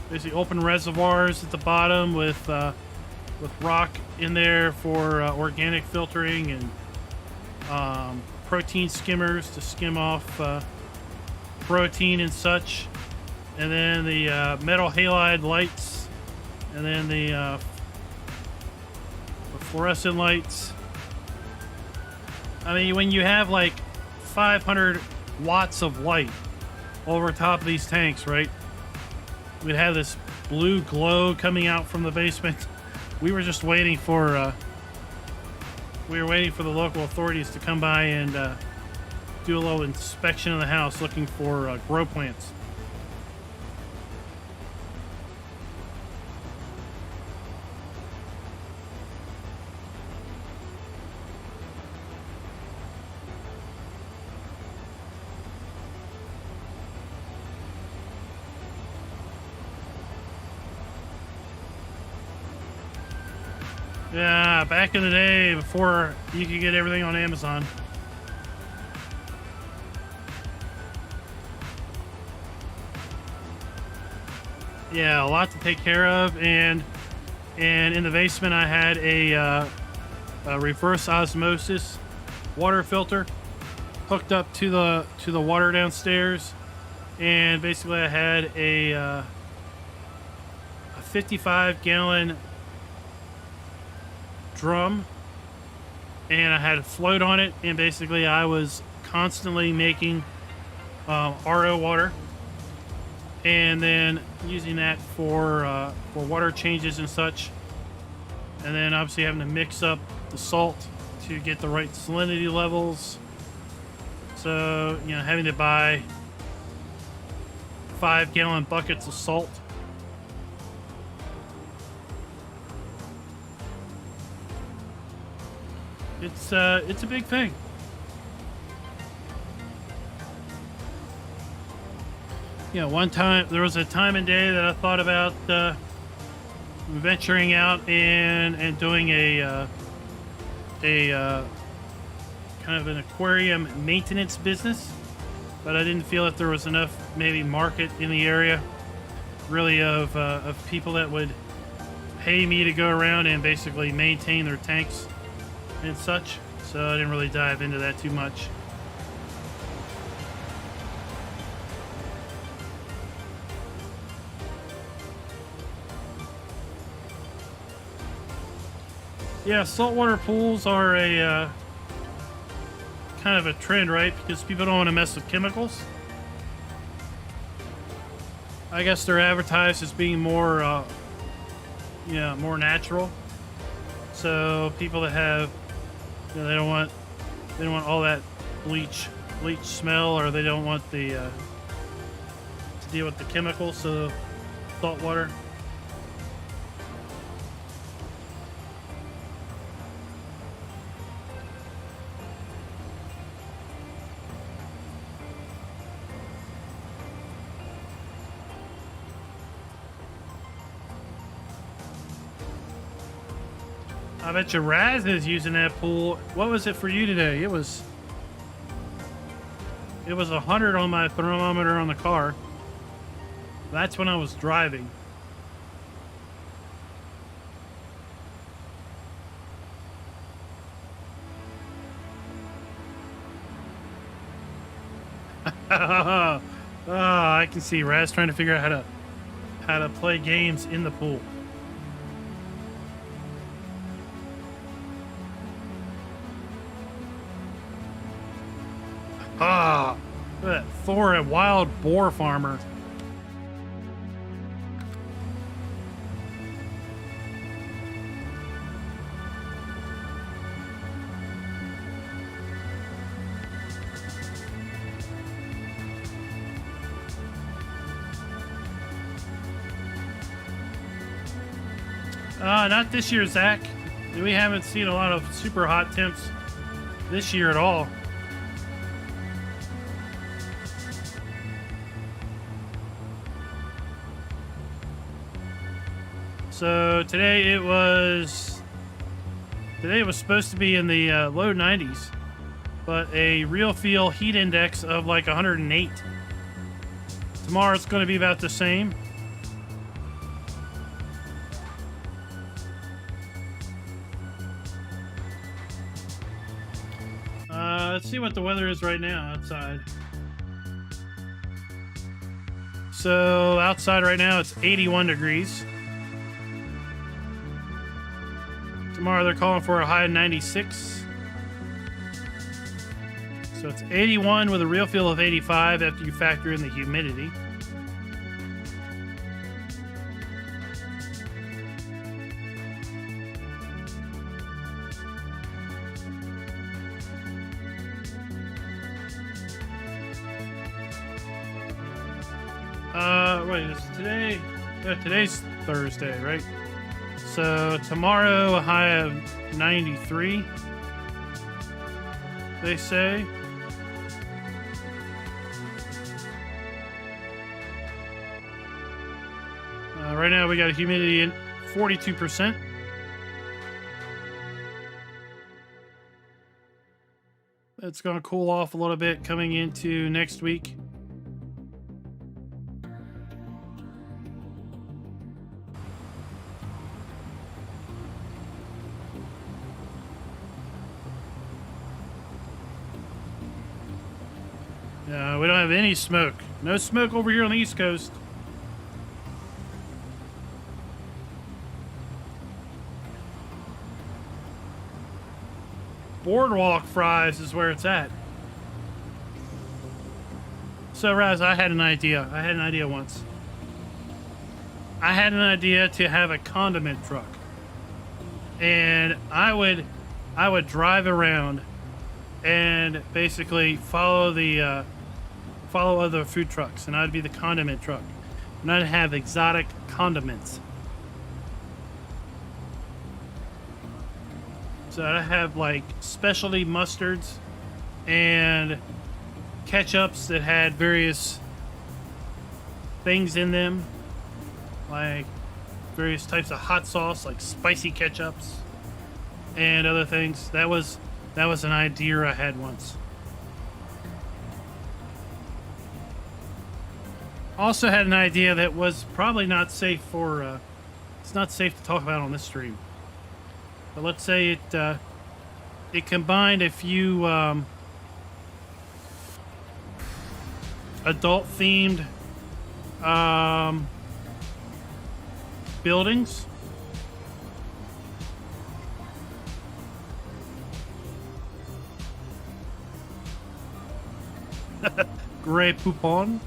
[SPEAKER 1] Basically, open reservoirs at the bottom with rock in there for organic filtering and protein skimmers to skim off protein and such, and then the metal halide lights, and then the fluorescent lights. I mean, when you have like 500 watts of light over top of these tanks, right? We'd have this blue glow coming out from the basement. We were just waiting for the local authorities to come by and do a little inspection of the house, looking for grow plants. Yeah, back in the day before you could get everything on Amazon. Yeah, a lot to take care of, and in the basement I had a reverse osmosis water filter hooked up to the water downstairs, and basically I had a 55-gallon drum, and I had a float on it, and basically I was constantly making RO water, and then using that for water changes and such, and then obviously having to mix up the salt to get the right salinity levels. So, you know, having to buy 5-gallon buckets of salt. It's a big thing. You know, one time, there was a time and day that I thought about venturing out and doing a kind of an aquarium maintenance business, but I didn't feel that there was enough maybe market in the area, really, of people that would pay me to go around and basically maintain their tanks and such. So I didn't really dive into that too much. Yeah, saltwater pools are a kind of a trend, right? Because people don't want to mess with chemicals. I guess they're advertised as being more, more natural. So people that have, you know, they don't want all that bleach smell, or they don't want the to deal with the chemicals. So salt water. I bet you Raz is using that pool. What was it for you today? It was 100 on my thermometer on the car. That's when I was driving. Oh, I can see Raz trying to figure out how to play games in the pool. Ah, look at that Thor, a wild boar farmer. Not this year, Zach. We haven't seen a lot of super hot temps this year at all. So today it was supposed to be in the low 90s, but a real feel heat index of like 108. Tomorrow it's going to be about the same. Let's see what the weather is right now outside. So outside right now it's 81 degrees. Tomorrow they're calling for a high of 96. So it's 81 with a real feel of 85 after you factor in the humidity. Wait, is today? Yeah, today's Thursday, right? So tomorrow a high of 93, they say. Right now we got a humidity at 42%. It's going to cool off a little bit coming into next week. We don't have any smoke. No smoke over here on the East Coast. Boardwalk fries is where it's at. So, Raz, I had an idea. I had an idea once. I had an idea to have a condiment truck. And I would drive around and basically follow other food trucks, and I'd be the condiment truck, and I'd have exotic condiments. So I'd have like specialty mustards and ketchups that had various things in them, like various types of hot sauce, like spicy ketchups and other things. That was an idea I had once. Also had an idea that was probably not safe for, it's not safe to talk about on this stream. But let's say it combined a few adult-themed buildings. Grey Poupon.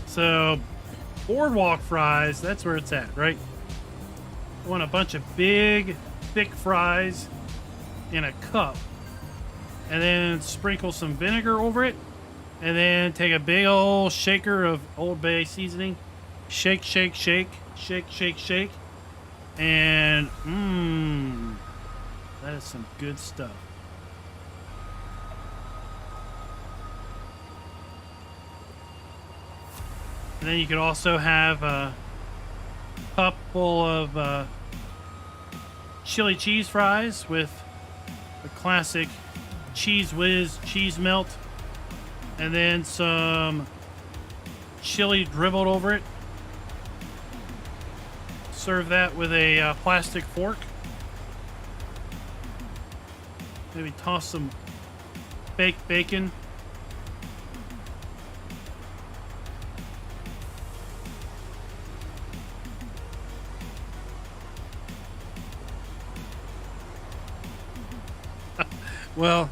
[SPEAKER 1] So, boardwalk fries, that's where it's at, right? I want a bunch of big, thick fries in a cup. And then sprinkle some vinegar over it. And then take a big old shaker of Old Bay seasoning. Shake, shake, shake. Shake, shake, shake. And, that is some good stuff. And then you could also have a cup full of chili cheese fries with the classic Cheese Whiz cheese melt, and then some chili dribbled over it. Serve that with a plastic fork. Maybe toss some baked bacon. Well,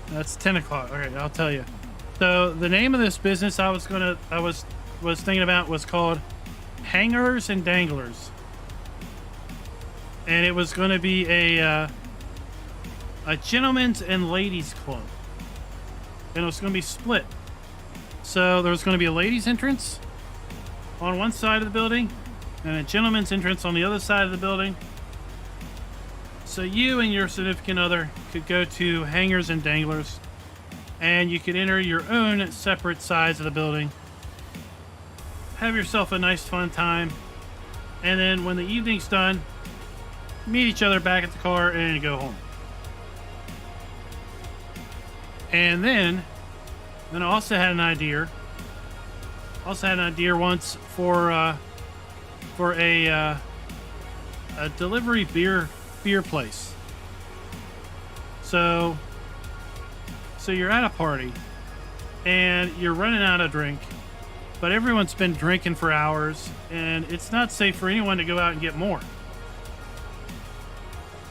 [SPEAKER 1] that's 10 o'clock. Okay, I'll tell you. So the name of this business I was thinking about was called Hangers and Danglers, and it was going to be a gentleman's and ladies club, and it was going to be split. So there was going to be a ladies' entrance on one side of the building, and a gentleman's entrance on the other side of the building. So you and your significant other could go to Hangers and Danglers, and you could enter your own separate sides of the building. Have yourself a nice fun time, and then when the evening's done, meet each other back at the car and go home. And then I also had an idea. Once for a delivery beer place. So you're at a party and you're running out of drink, but everyone's been drinking for hours and it's not safe for anyone to go out and get more.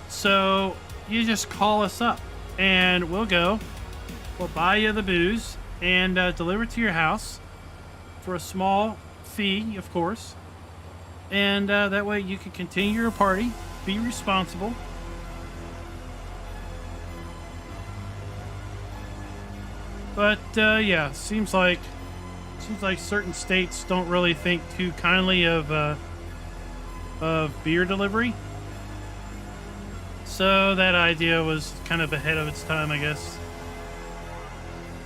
[SPEAKER 1] So you just call us up and we'll buy you the booze and deliver it to your house for a small fee, of course. And that way you can continue your party. Be responsible. But yeah, seems like certain states don't really think too kindly of beer delivery. So that idea was kind of ahead of its time, I guess.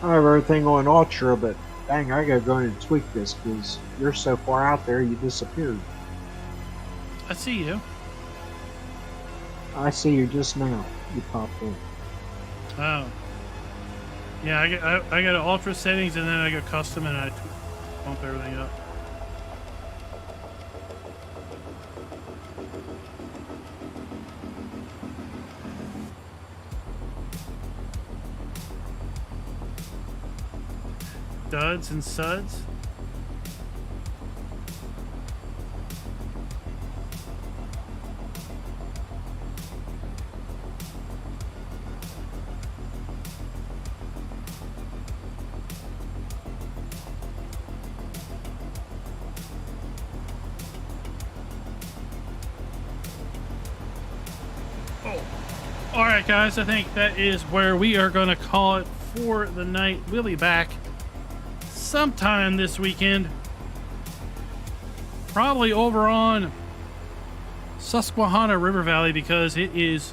[SPEAKER 3] I have everything on ultra, but dang, I gotta go in and tweak this because you're so far out there, you disappeared.
[SPEAKER 1] I see you.
[SPEAKER 3] I see you just now. You popped in.
[SPEAKER 1] Oh. Yeah, I got ultra settings and then I go custom and I bump everything up. Duds and suds. All right, guys, I think that is where we are going to call it for the night. We'll be back sometime this weekend, probably over on Susquehanna River Valley, because it is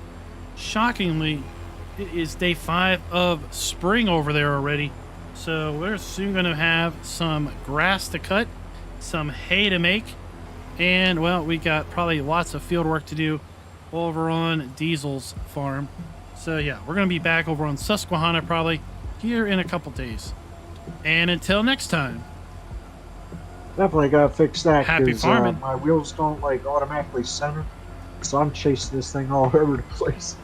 [SPEAKER 1] shockingly, it is day 5 of spring over there already. So we're soon going to have some grass to cut, some hay to make, and well, we got probably lots of field work to do over on Diesel's farm. So yeah, we're going to be back over on Susquehanna probably here in a couple days. And until next time,
[SPEAKER 3] Definitely gotta fix that
[SPEAKER 1] Happy
[SPEAKER 3] because
[SPEAKER 1] farming.
[SPEAKER 3] my wheels don't like automatically center. So I'm chasing this thing all over the place.